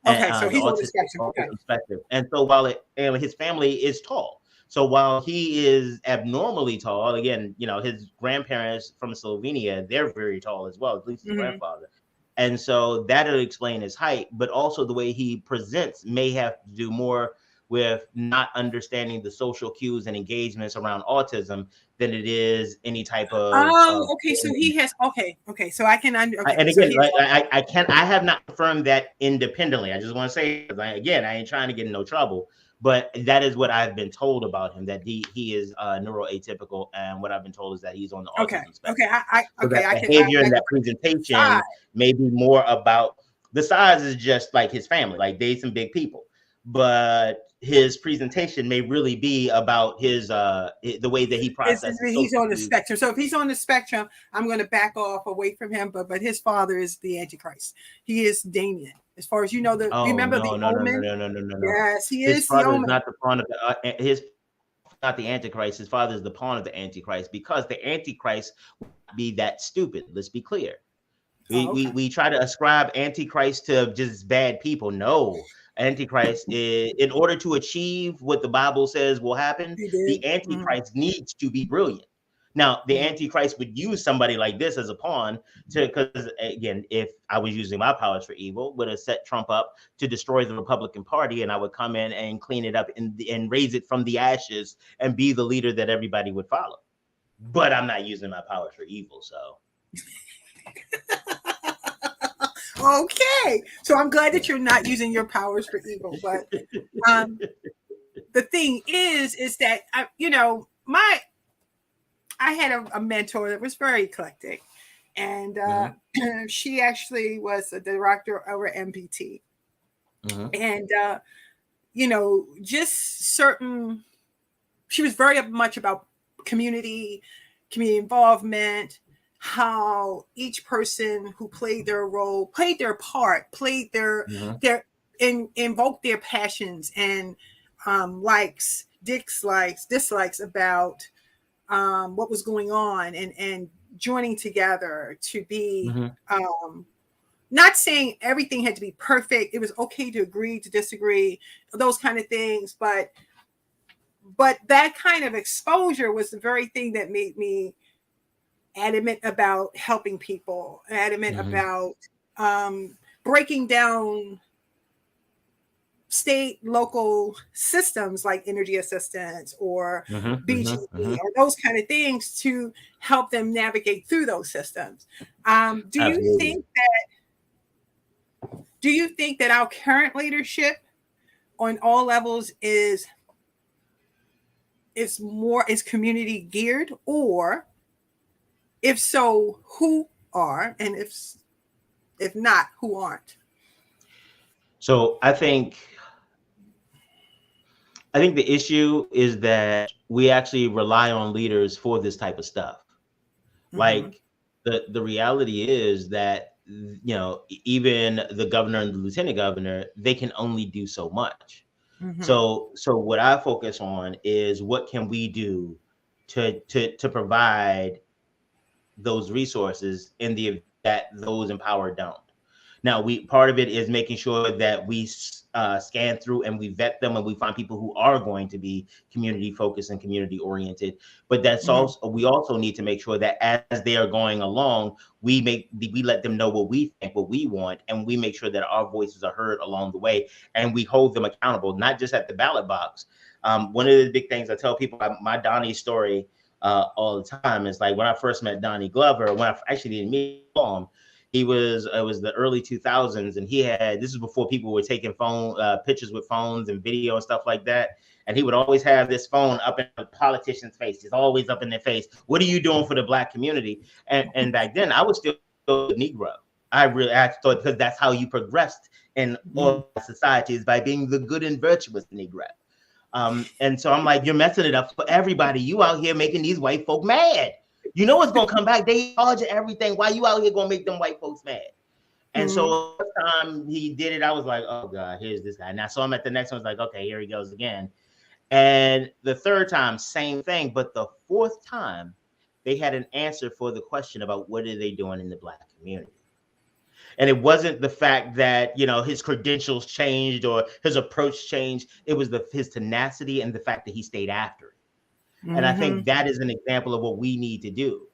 Okay, so he's on the spectrum. Spectrum. And so while his family is tall, so while he is abnormally tall, again, his grandparents from Slovenia, they're very tall as well, at least his grandfather. And so that'll explain his height, but also the way he presents may have to do more with not understanding the social cues and engagements around autism than it is any type of. Okay. So he has. Okay. So I can. Okay, and again, I have not confirmed that independently. I just want to say, I ain't trying to get in no trouble. But that is what I've been told about him, that he is neuroatypical, and what I've been told is that he's on the autism spectrum. That behavior and that presentation may be more about the size is just like his family, like they some big people, but his presentation may really be about his the way that he processes. He's on the spectrum. So if he's on the spectrum, I'm going to back off away from him. But his father is the Antichrist. He is Damien. As far as you know, remember the Omen? No. Yes, he is. His father is not the pawn of his not the Antichrist. His father is the pawn of the Antichrist, because the Antichrist would be that stupid. Let's be clear. We try to ascribe Antichrist to just bad people. No, Antichrist is, in order to achieve what the Bible says will happen, the Antichrist needs to be brilliant. Now, the Antichrist would use somebody like this as a pawn because, again, if I was using my powers for evil, would have set Trump up to destroy the Republican Party, and I would come in and clean it up and raise it from the ashes and be the leader that everybody would follow. But I'm not using my powers for evil, so. Okay, so I'm glad that you're not using your powers for evil. But the thing is that I had a mentor that was very eclectic, and she actually was a director over MPT, and just certain. She was very much about community involvement. How each person who played their role, played their part, played their invoked their passions and likes, dislikes about what was going on, and joining together to be not saying everything had to be perfect. It was okay to agree, to disagree, those kind of things. But that kind of exposure was the very thing that made me adamant about helping people, adamant about breaking down state, local systems like energy assistance or BGE or those kind of things to help them navigate through those systems. Do you think that our current leadership on all levels is community geared, or if so, who are, and if not, who aren't? So I think the issue is that we actually rely on leaders for this type of stuff. Like the reality is that, even the governor and the lieutenant governor, they can only do so much. So what I focus on is what can we do to provide those resources in the event that those in power don't. Now, part of it is making sure that we scan through and we vet them, and we find people who are going to be community focused and community oriented. But that's also, we also need to make sure that as they are going along, we let them know what we think, what we want, and we make sure that our voices are heard along the way, and we hold them accountable, not just at the ballot box. One of the big things I tell people, my Donnie story all the time, is like when I first met Donnie Glover, when I actually didn't meet him, it was the early 2000s, and this is before people were taking pictures with phones and video and stuff like that. And he would always have this phone up in a politician's face. It's always up in their face. What are you doing for the Black community? And back then, I was still a Negro. I thought, because that's how you progressed in all societies, by being the good and virtuous Negro. And so I'm like, you're messing it up for everybody. You out here making these white folk mad. You know what's gonna come back. They charge everything. Why you out here gonna make them white folks mad? And so the time he did it, I was like, oh God, here's this guy. And I saw him at the next one. I was like, okay, here he goes again. And the third time, same thing. But the fourth time, they had an answer for the question about what are they doing in the Black community. And it wasn't the fact that, his credentials changed or his approach changed. It was his tenacity and the fact that he stayed after it. And I think that is an example of what we need to do.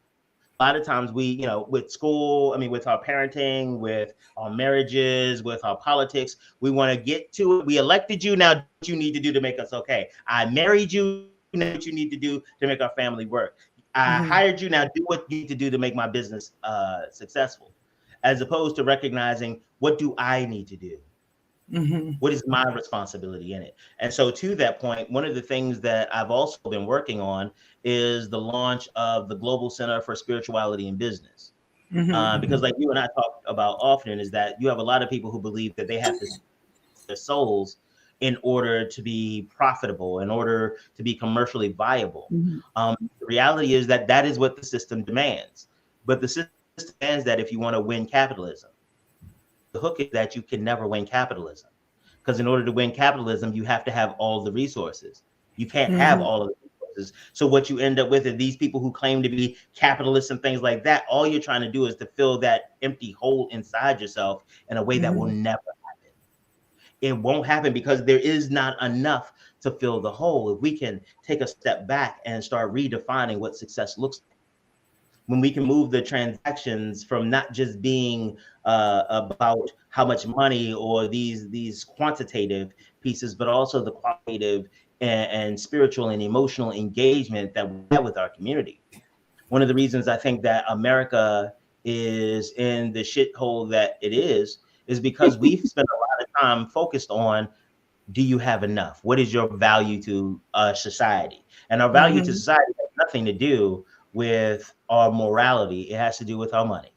A lot of times we, with school, with our parenting, with our marriages, with our politics, we want to get to it. We elected you. Now, what you need to do to make us okay? I married you. Now what you need to do to make our family work? I hired you. Now do what you need to do to make my business successful, as opposed to recognizing, what do I need to do? What is my responsibility in it? And so to that point, one of the things that I've also been working on is the launch of the Global Center for Spirituality and Business. Because like you and I talk about often, is that you have a lot of people who believe that they have to sell their souls in order to be profitable, in order to be commercially viable. The reality is that is what the system demands. But the system demands that if you want to win capitalism, the hook is that you can never win capitalism, because in order to win capitalism, you have to have all the resources. You can't have all of the resources. So what you end up with is these people who claim to be capitalists and things like that. All you're trying to do is to fill that empty hole inside yourself in a way that will never happen. It won't happen because there is not enough to fill the hole. If we can take a step back and start redefining what success looks like, when we can move the transactions from not just being about how much money or these quantitative pieces, but also the qualitative and spiritual and emotional engagement that we have with our community. One of the reasons I think that America is in the shithole that it is because we've spent a lot of time focused on, do you have enough? What is your value to society? And our value to society has nothing to do with our morality. It has to do with our money.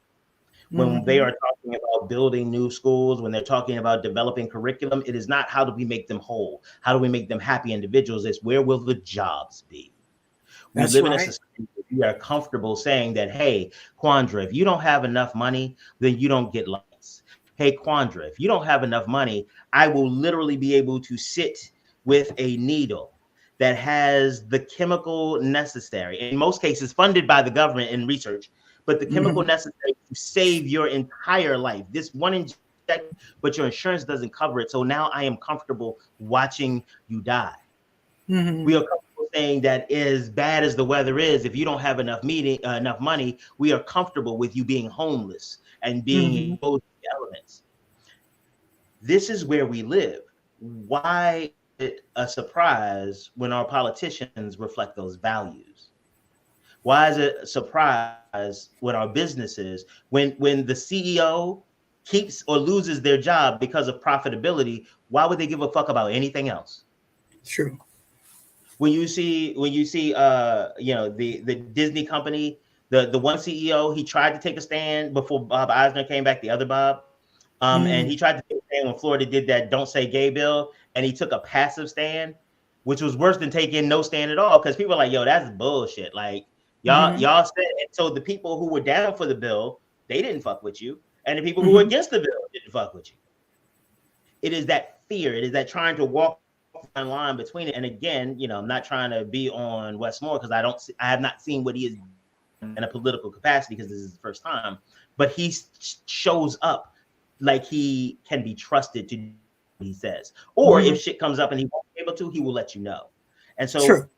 When they are talking about building new schools, when they're talking about developing curriculum, it is not how do we make them whole? How do we make them happy individuals? It's where will the jobs be? We live in a society where we are comfortable saying that, hey, Quandra, if you don't have enough money, then you don't get lights. Hey, Quandra, if you don't have enough money, I will literally be able to sit with a needle that has the chemical necessary, in most cases funded by the government in research, but the chemical necessary to save your entire life. This one injection, but your insurance doesn't cover it. So now I am comfortable watching you die. We are comfortable saying that as bad as the weather is, if you don't have enough money, we are comfortable with you being homeless and being exposed to the elements. This is where we live. Why it a surprise when our politicians reflect those values? Why is it a surprise when our businesses, when the CEO keeps or loses their job because of profitability, why would they give a fuck about anything else? True. When you see the Disney company, the one CEO, he tried to take a stand before Bob Eisner came back, the other Bob. And he tried to take a stand when Florida did that Don't Say Gay bill, and he took a passive stand, which was worse than taking no stand at all, because people are like, yo, that's bullshit. Like, y'all said it. So the people who were down for the bill, they didn't fuck with you. And the people who were against the bill didn't fuck with you. It is that fear. It is that trying to walk a line between it. And again, I'm not trying to be on Westmore because I have not seen what he is in a political capacity because this is the first time, but he shows up like he can be trusted to do what he says. Or if shit comes up and he won't be able to, he will let you know. And so True.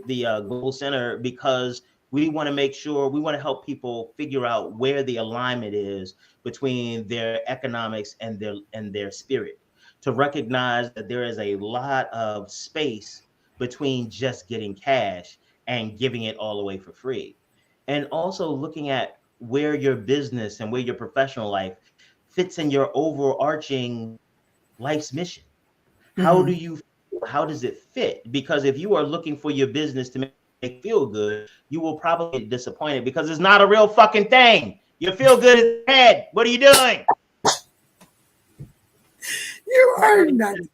the Global Center, because we want to make sure, we want to help people figure out where the alignment is between their economics and their spirit, to recognize that there is a lot of space between just getting cash and giving it all away for free. And also looking at where your business and where your professional life fits in your overarching life's mission. How do you how does it fit? Because if you are looking for your business to make you feel good, you will probably get disappointed because it's not a real fucking thing. You feel good in the head. What are you doing? You are nuts.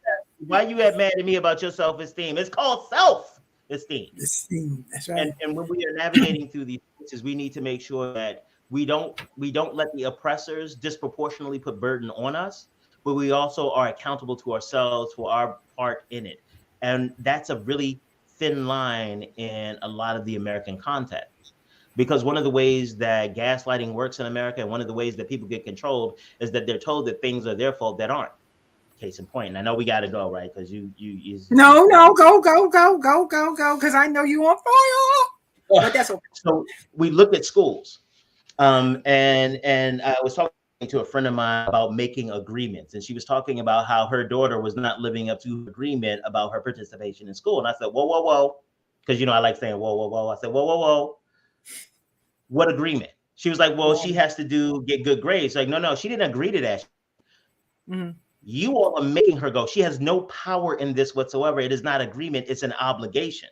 Why you get mad at me about your self-esteem? It's called self-esteem. That's right. And when we are navigating through these places, we need to make sure that we don't let the oppressors disproportionately put burden on us, but we also are accountable to ourselves for our part in it. And that's a really thin line in a lot of the American context. Because one of the ways that gaslighting works in America, and one of the ways that people get controlled, is that they're told that things are their fault that aren't. Case in point. And I know we got to go, right? Because no, go, because I know you on fire. But that's okay. So we looked at schools, and I was talking to a friend of mine about making agreements, and she was talking about how her daughter was not living up to agreement about her participation in school. And I said, whoa, because I like saying whoa. I said, whoa, what agreement? She was like, well, she has to get good grades. Like, no, she didn't agree to that. You all are making her go. She has no power in this whatsoever. It is not agreement. It's an obligation.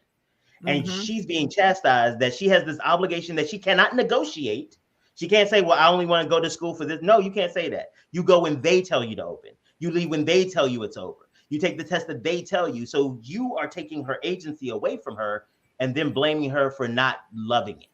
And she's being chastised that she has this obligation that she cannot negotiate. She can't say, well, I only want to go to school for this. No, you can't say that. You go when they tell you to open. You leave when they tell you it's over. You take the test that they tell you. So you are taking her agency away from her and then blaming her for not loving it.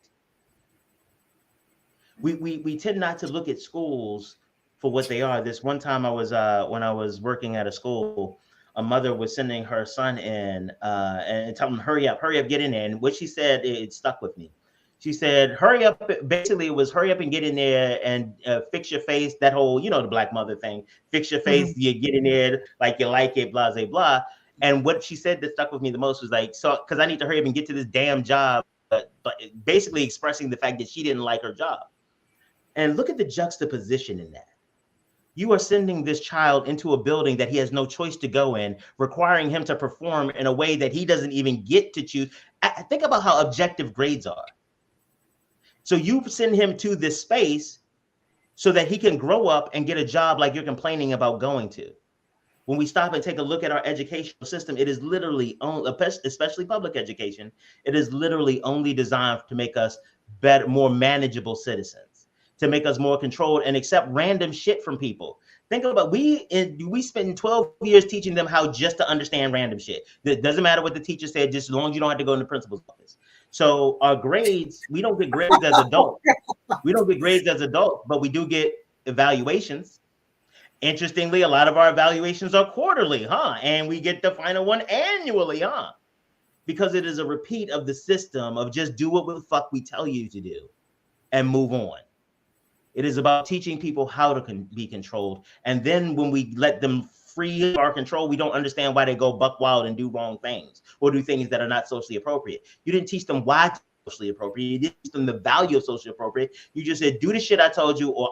We tend not to look at schools for what they are. This one time I was when I was working at a school, a mother was sending her son in and telling him, hurry up, get in there. And what she said, it stuck with me. She said, hurry up. Basically, it was hurry up and get in there and fix your face. That whole, the black mother thing, fix your face. You get in there like you like it, blah, blah, blah. And what she said that stuck with me the most was like, so, because I need to hurry up and get to this damn job, but basically expressing the fact that she didn't like her job. And look at the juxtaposition in that. You are sending this child into a building that he has no choice to go in, requiring him to perform in a way that he doesn't even get to choose. Think about how objective grades are. So you send him to this space so that he can grow up and get a job like you're complaining about going to. When we stop and take a look at our educational system, it is literally, especially public education, it is literally only designed to make us better, more manageable citizens, to make us more controlled and accept random shit from people. Think about, we spend 12 years teaching them how just to understand random shit. It doesn't matter what the teacher said, just as long as you don't have to go in the principal's office. So our grades, we don't get grades as adults. We don't get grades as adults, but we do get evaluations. Interestingly, a lot of our evaluations are quarterly, and we get the final one annually, because it is a repeat of the system of just do what the fuck we tell you to do and move on. It is about teaching people how to be controlled. And then when we let them free our control, we don't understand why they go buck wild and do wrong things or do things that are not socially appropriate. You didn't teach them why it's socially appropriate. You didn't teach them the value of socially appropriate. You just said, do the shit I told you, or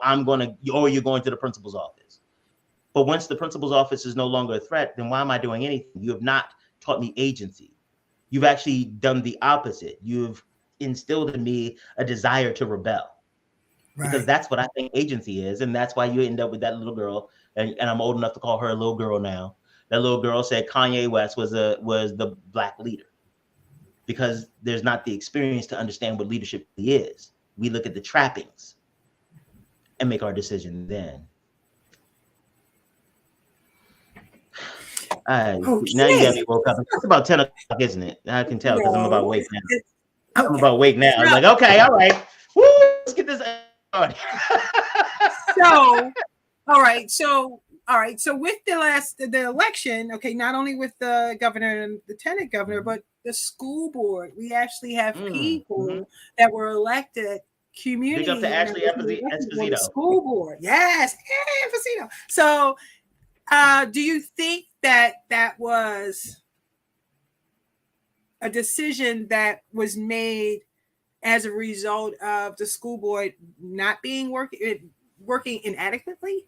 you're going to the principal's office. But once the principal's office is no longer a threat, then why am I doing anything? You have not taught me agency. You've actually done the opposite. You've instilled in me a desire to rebel. Right. Because that's what I think agency is. And that's why you end up with that little girl. And I'm old enough to call her a little girl now. That little girl said Kanye West was the black leader. Because there's not the experience to understand what leadership is. We look at the trappings and make our decision then. Now you got me woke up. It's about 10 o'clock, isn't it? I can tell because I'm about awake now. Okay. I'm about awake now. I'm like, okay, all right. Woo, let's get this started. All right. So with the election, okay, not only with the governor and lieutenant governor, but the school board, we actually have people that were elected Big up to community Ashley members on the Esposito. school board. Yes, Esposito. So, do you think that that was a decision that was made as a result of the school board not being working inadequately?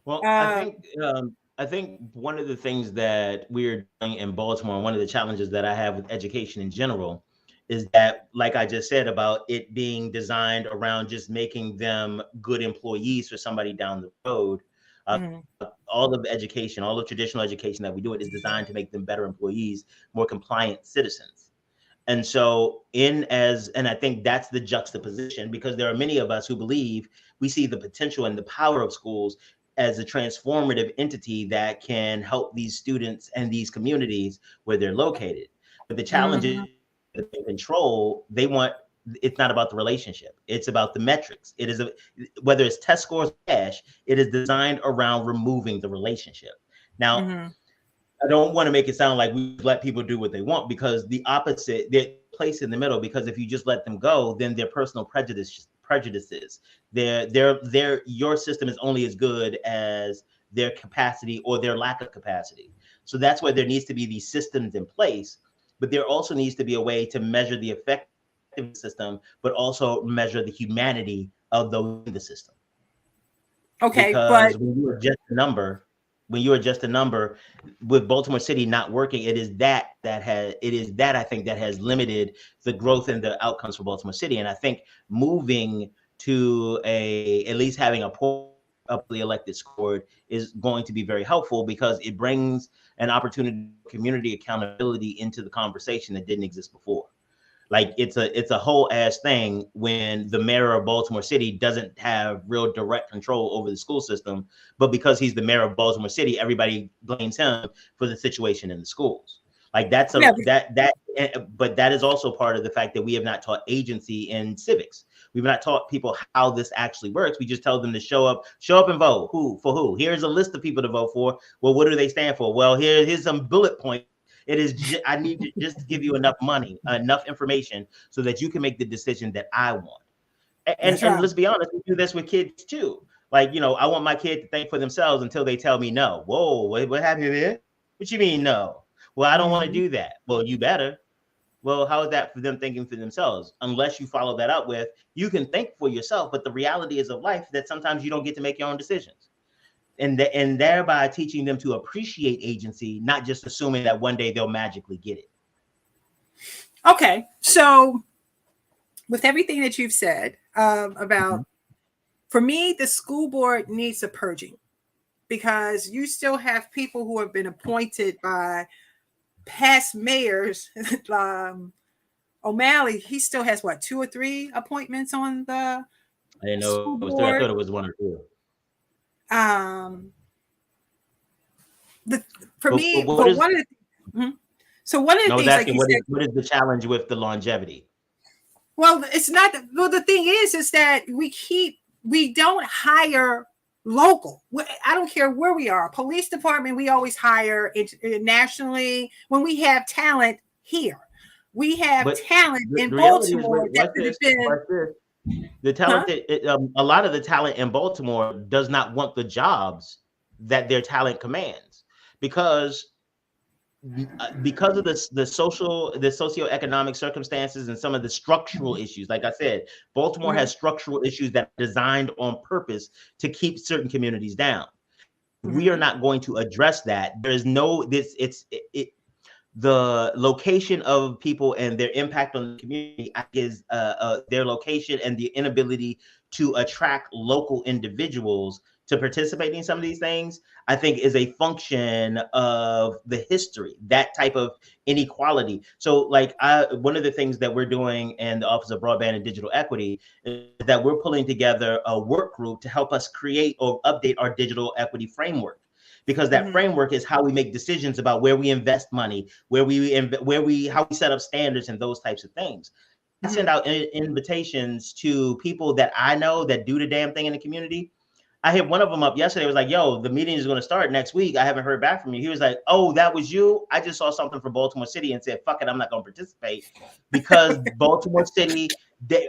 Well, I think one of the things that we're doing in Baltimore, and one of the challenges that I have with education in general, is that, like I just said, about it being designed around just making them good employees for somebody down the road. Uh, all of education, all of traditional education that we do, it is designed to make them better employees, more compliant citizens. And so, and I think that's the juxtaposition, because there are many of us who believe we see the potential and the power of schools as a transformative entity that can help these students and these communities where they're located. But the challenge is that they control, it's not about the relationship. It's about the metrics. Whether it's test scores or cash, it is designed around removing the relationship. Now, I don't want to make it sound like we let people do what they want, because the opposite, they're placed in the middle, because if you just let them go, then their personal prejudices, your system is only as good as their capacity or their lack of capacity. So that's why there needs to be these systems in place, but there also needs to be a way to measure the effective system, but also measure the humanity of the system. Okay, because but when you adjust a number with Baltimore City not working, it is that I think that has limited the growth and the outcomes for Baltimore City. And I think moving to at least having a publicly elected school board is going to be very helpful, because it brings an opportunity for community accountability into the conversation that didn't exist before. Like, it's a whole ass thing when the mayor of Baltimore City doesn't have real direct control over the school system, but because he's the mayor of Baltimore City, everybody blames him for the situation in the schools. Like, but that is also part of the fact that we have not taught agency in civics. We've not taught people how this actually works. We just tell them to show up and vote. Who? Here's a list of people to vote for. Well, what do they stand for? Well, here's some bullet points. It is I need to just give you enough money, enough information, so that you can make the decision that I want. And let's be honest, we do this with kids too. Like, I want my kid to think for themselves until they tell me no. Whoa, what happened there? What you mean no? Well, I don't want to do that. Well, you better. Well, how is that for them thinking for themselves? Unless you follow that up with, you can think for yourself, but the reality is of life that sometimes you don't get to make your own decisions. And thereby teaching them to appreciate agency, not just assuming that one day they'll magically get it. Okay, so with everything that you've said about, for me, the school board needs a purging, because you still have people who have been appointed by past mayors. O'Malley, he still has 2 or 3 appointments on the I didn't know it was 3. I thought it was 1 or 2. One of the things, what is the challenge with the longevity? Well, it's not. Well, the thing is that we don't hire local. I don't care where we are. Police department, we always hire nationally when we have talent here. We have talent in Baltimore the talent a lot of the talent in Baltimore does not want the jobs that their talent commands, because of the socioeconomic circumstances and some of the structural issues. Like I said, Baltimore has structural issues that are designed on purpose to keep certain communities down. We are not going to address that. There is the location of people and their impact on the community is their location and the inability to attract local individuals to participate in some of these things, I think, is a function of the history, that type of inequality. So like one of the things that we're doing in the Office of Broadband and Digital Equity is that we're pulling together a work group to help us create or update our digital equity framework. Because that framework is how we make decisions about where we invest money, how we set up standards and those types of things. I send out invitations to people that I know that do the damn thing in the community. I hit one of them up yesterday. I was like, yo, the meeting is going to start next week. I haven't heard back from you. He was like, oh, that was you? I just saw something from Baltimore City and said, fuck it, I'm not going to participate, because Baltimore City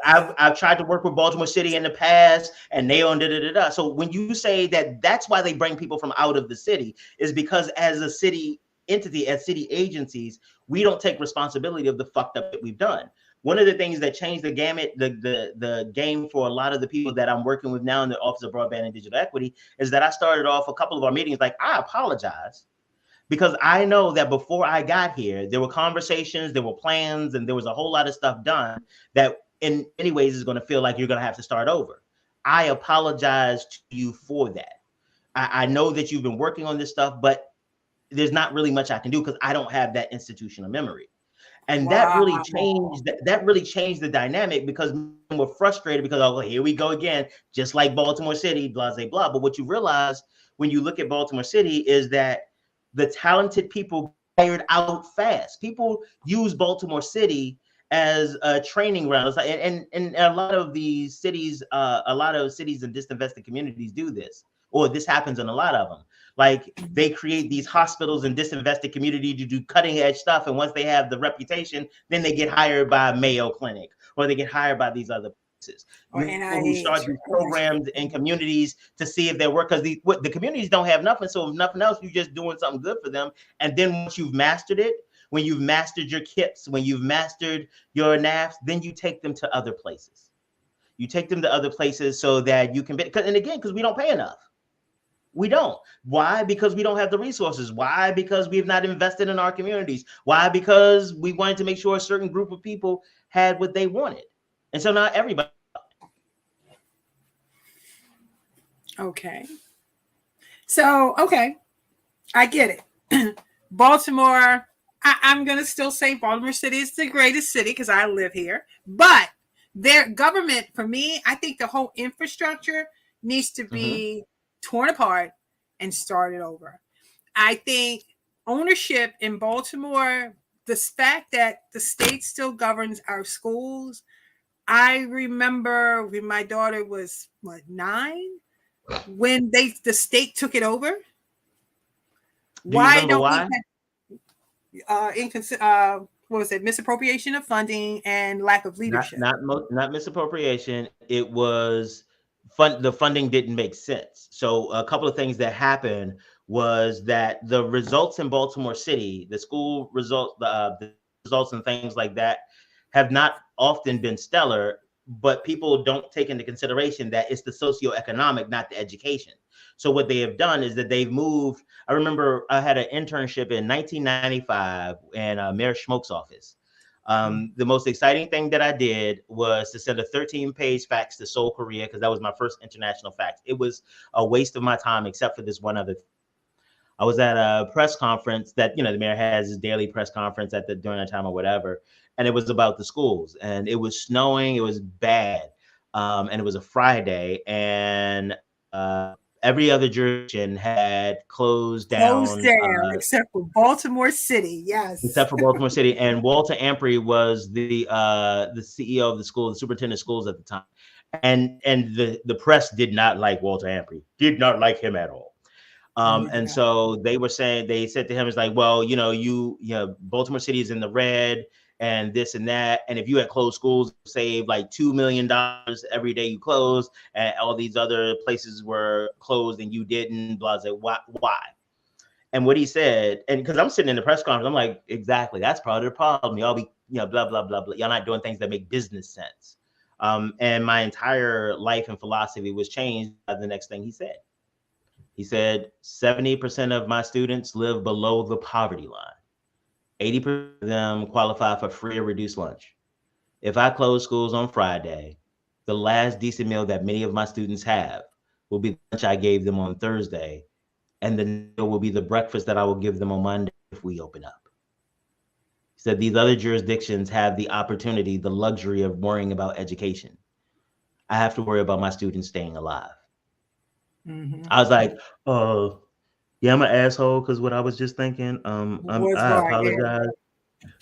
I've tried to work with Baltimore City in the past, and they on da. So when you say that, that's why they bring people from out of the city, is because as a city entity, as city agencies, we don't take responsibility of the fucked up that we've done. One of the things that changed the gamut, the game for a lot of the people that I'm working with now in the Office of Broadband and Digital Equity, is that I started off a couple of our meetings like, I apologize, because I know that before I got here, there were conversations, there were plans, and there was a whole lot of stuff done that in many ways is going to feel like you're going to have to start over. I apologize to you for that. I know that you've been working on this stuff, but there's not really much I can do because I don't have that institutional memory. And that really changed that really changed the dynamic, because we're frustrated because, oh, well, here we go again, just like Baltimore City, blah, blah, blah. But what you realize when you look at Baltimore City is that the talented people hired out fast. People use Baltimore City as a training ground. And a lot of these cities, a lot of cities and disinvested communities do this, or this happens in a lot of them. Like, they create these hospitals in disinvested community to do cutting edge stuff. And once they have the reputation, then they get hired by Mayo Clinic, or they get hired by these other places. Who start these programs in communities to see if they work, because the communities don't have nothing. So if nothing else, you're just doing something good for them. And then once you've mastered it, when you've mastered your KIPs, when you've mastered your NAFs, then you take them to other places. You take them to other places so that you can be, and again, because we don't pay enough. We don't. Why? Because we don't have the resources. Why? Because we have not invested in our communities. Why? Because we wanted to make sure a certain group of people had what they wanted. And so not everybody. Okay. So, okay. I get it. Baltimore, I'm going to still say Baltimore City is the greatest city because I live here. But their government, for me, I think the whole infrastructure needs to be torn apart and started over. I think ownership in Baltimore, the fact that the state still governs our schools. I remember when my daughter was 9, when the state took it over. Why don't we have what was it? Misappropriation of funding and lack of leadership. Not misappropriation. It was the funding didn't make sense. So a couple of things that happened was that the results in Baltimore City, the school results, the results and things like that, have not often been stellar, but people don't take into consideration that it's the socioeconomic, not the education. So what they have done is that they've moved. I remember I had an internship in 1995 in Mayor Schmoke's office. The most exciting thing that I did was to send a 13-page fax to Seoul, Korea, because that was my first international fax. It was a waste of my time, except for this one other thing. I was at a press conference that, the mayor has his daily press conference during that time or whatever. And it was about the schools, and it was snowing. It was bad. And it was a Friday, and every other jurisdiction had closed down except for Baltimore City. Yes. Except for Baltimore City. And Walter Ampry was the CEO of the school, the superintendent of schools at the time. And the press did not like Walter Ampry, did not like him at all. And so they said to him, it's like, well, Baltimore City is in the red and this and that. And if you had closed schools, save like $2 million every day you closed, and all these other places were closed and you didn't, blah, blah, why? And what he said, and because I'm sitting in the press conference, I'm like, exactly, that's part of the problem. Y'all be, blah, blah, blah, blah. Y'all not doing things that make business sense. And my entire life and philosophy was changed by the next thing he said. He said, 70% of my students live below the poverty line. 80% of them qualify for free or reduced lunch. If I close schools on Friday, the last decent meal that many of my students have will be the lunch I gave them on Thursday, and the meal will be the breakfast that I will give them on Monday if we open up. He said these other jurisdictions have the opportunity, the luxury of worrying about education. I have to worry about my students staying alive. I was like, yeah, I'm an asshole because what I was just thinking. I apologize.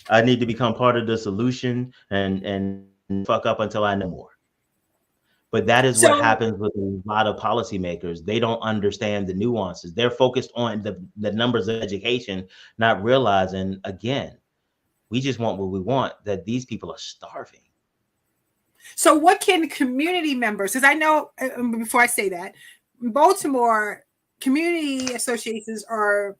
I need to become part of the solution and fuck up until I know more. But that is what happens with a lot of policymakers. They don't understand the nuances. They're focused on the numbers of education, not realizing, again, we just want what we want, that these people are starving. So what can community members, because I know, before I say that, Baltimore community associations are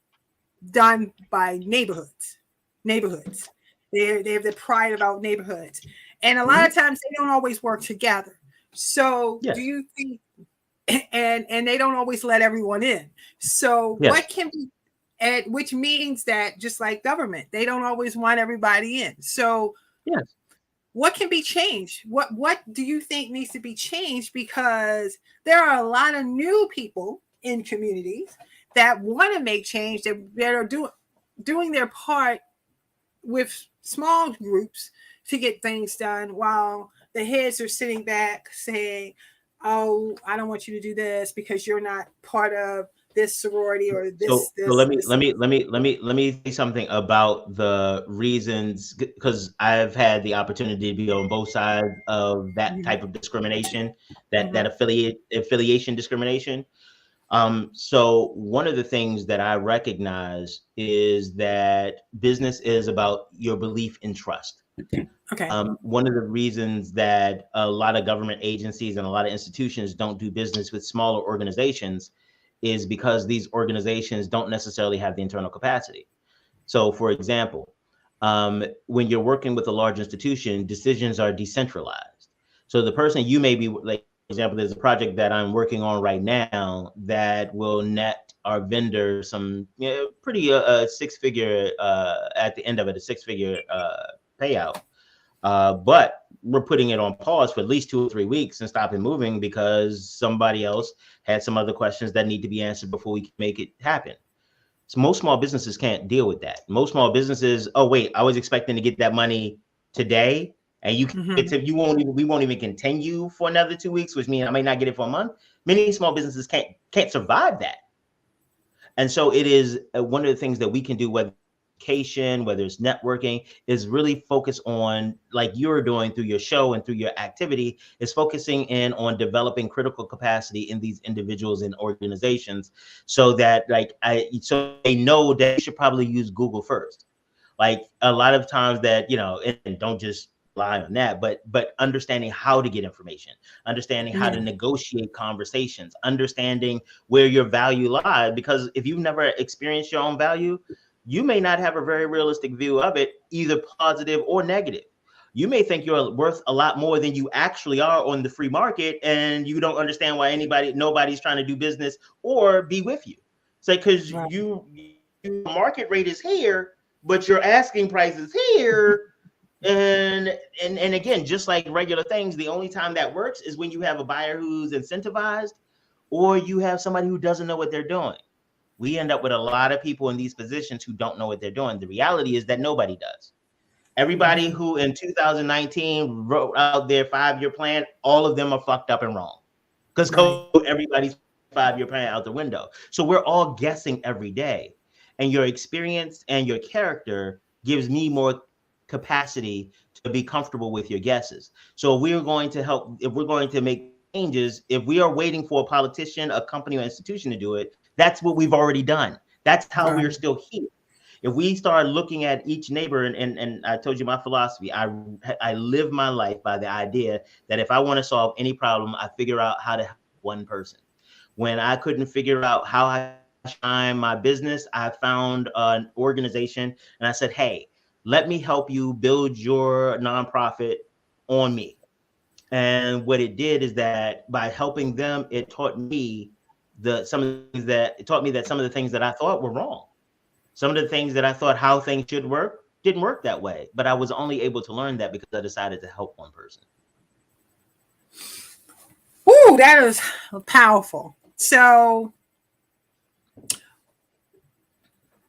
done by neighborhoods. They have the pride about neighborhoods. And a lot of times they don't always work together. So do Yes. you think, and they don't always let everyone in. So Yes. what can be, and which means that just like government, they don't always want everybody in. So Yes. what can be changed? What do you think needs to be changed? Because there are a lot of new people in communities that want to make change, that are doing their part with small groups to get things done, while the heads are sitting back saying, "Oh, I don't want you to do this because you're not part of this sorority or So, this so let me this." let me let me let me let me say something about the reasons, because I've had the opportunity to be on both sides of that Mhm. type of discrimination, that Mhm. affiliation discrimination. So one of the things that I recognize is that business is about your belief in trust. Okay. One of the reasons that a lot of government agencies and a lot of institutions don't do business with smaller organizations is because these organizations don't necessarily have the internal capacity. So, for example, when you're working with a large institution, decisions are decentralized. So the person you may be, like, for example, there's a project that I'm working on right now that will net our vendor some, pretty six-figure, at the end of it, a six-figure payout. But we're putting it on pause for at least 2 or 3 weeks and stopping moving because somebody else had some other questions that need to be answered before we can make it happen. So most small businesses can't deal with that. Most small businesses, oh wait, I was expecting to get that money today, and Mhm. we won't even continue for another 2 weeks, which means I may not get it for a month. Many small businesses can't survive that. And so it is one of the things that we can do, whether education, whether it's networking, is really focus on, like you're doing through your show and through your activity, is focusing in on developing critical capacity in these individuals and organizations, so that so they know that they should probably use Google first. Like a lot of times that, and don't just rely on that, but understanding how to get information, understanding how Yeah. to negotiate conversations, understanding where your value lies. Because if you've never experienced your own value, you may not have a very realistic view of it, either positive or negative. You may think you're worth a lot more than you actually are on the free market, and you don't understand why nobody's trying to do business or be with you. It's like, because Right. market rate is here, but your asking price is here. And again, just like regular things, the only time that works is when you have a buyer who's incentivized, or you have somebody who doesn't know what they're doing. We end up with a lot of people in these positions who don't know what they're doing. The reality is that nobody does. Everybody Mhm. who in 2019 wrote out their 5-year plan, all of them are fucked up and wrong, because Right. everybody's 5-year plan out the window. So we're all guessing every day. And your experience and your character gives me more capacity to be comfortable with your guesses. So if we're going to make changes, if we are waiting for a politician, a company, or institution to do it, that's what we've already done. That's how we're Right. still here. If we start looking at each neighbor, and I told you my philosophy, I live my life by the idea that if I want to solve any problem, I figure out how to help one person. When I couldn't figure out how I shine my business, I found an organization and I said, hey, let me help you build your nonprofit on me. And what it did is that by helping them, it taught me some of the things that I thought were wrong. Some of the things that I thought how things should work didn't work that way, but I was only able to learn that because I decided to help one person. Ooh, that is powerful. So,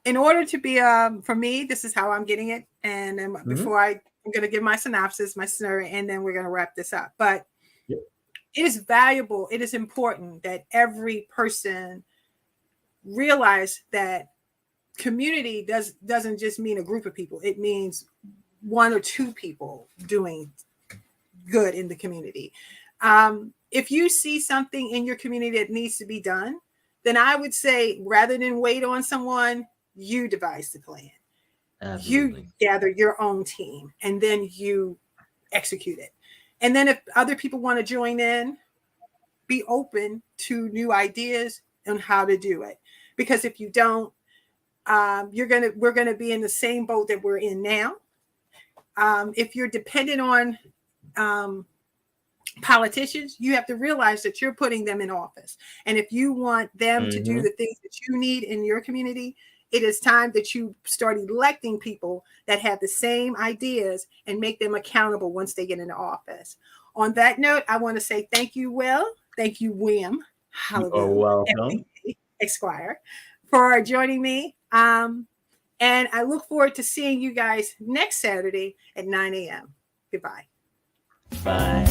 in order to be, for me, this is how I'm getting it. And then Mm-hmm. I'm going to give my synopsis, my scenario, and then we're going to wrap this up. But Yep. it is valuable. It is important that every person realize that community doesn't just mean a group of people. It means one or two people doing good in the community. If you see something in your community that needs to be done, then I would say rather than wait on someone, you devise the plan. You Absolutely. gather your own team and then you execute it. And then if other people want to join in, be open to new ideas on how to do it. Because if you don't, we're gonna be in the same boat that we're in now. If you're dependent on politicians, you have to realize that you're putting them in office. And if you want them to do the things that you need in your community, it is time that you start electing people that have the same ideas and make them accountable once they get into office. On that note, I want to say thank you, Will. Thank you, William. You're welcome. Esquire, for joining me. And I look forward to seeing you guys next Saturday at 9 a.m. Goodbye. Bye.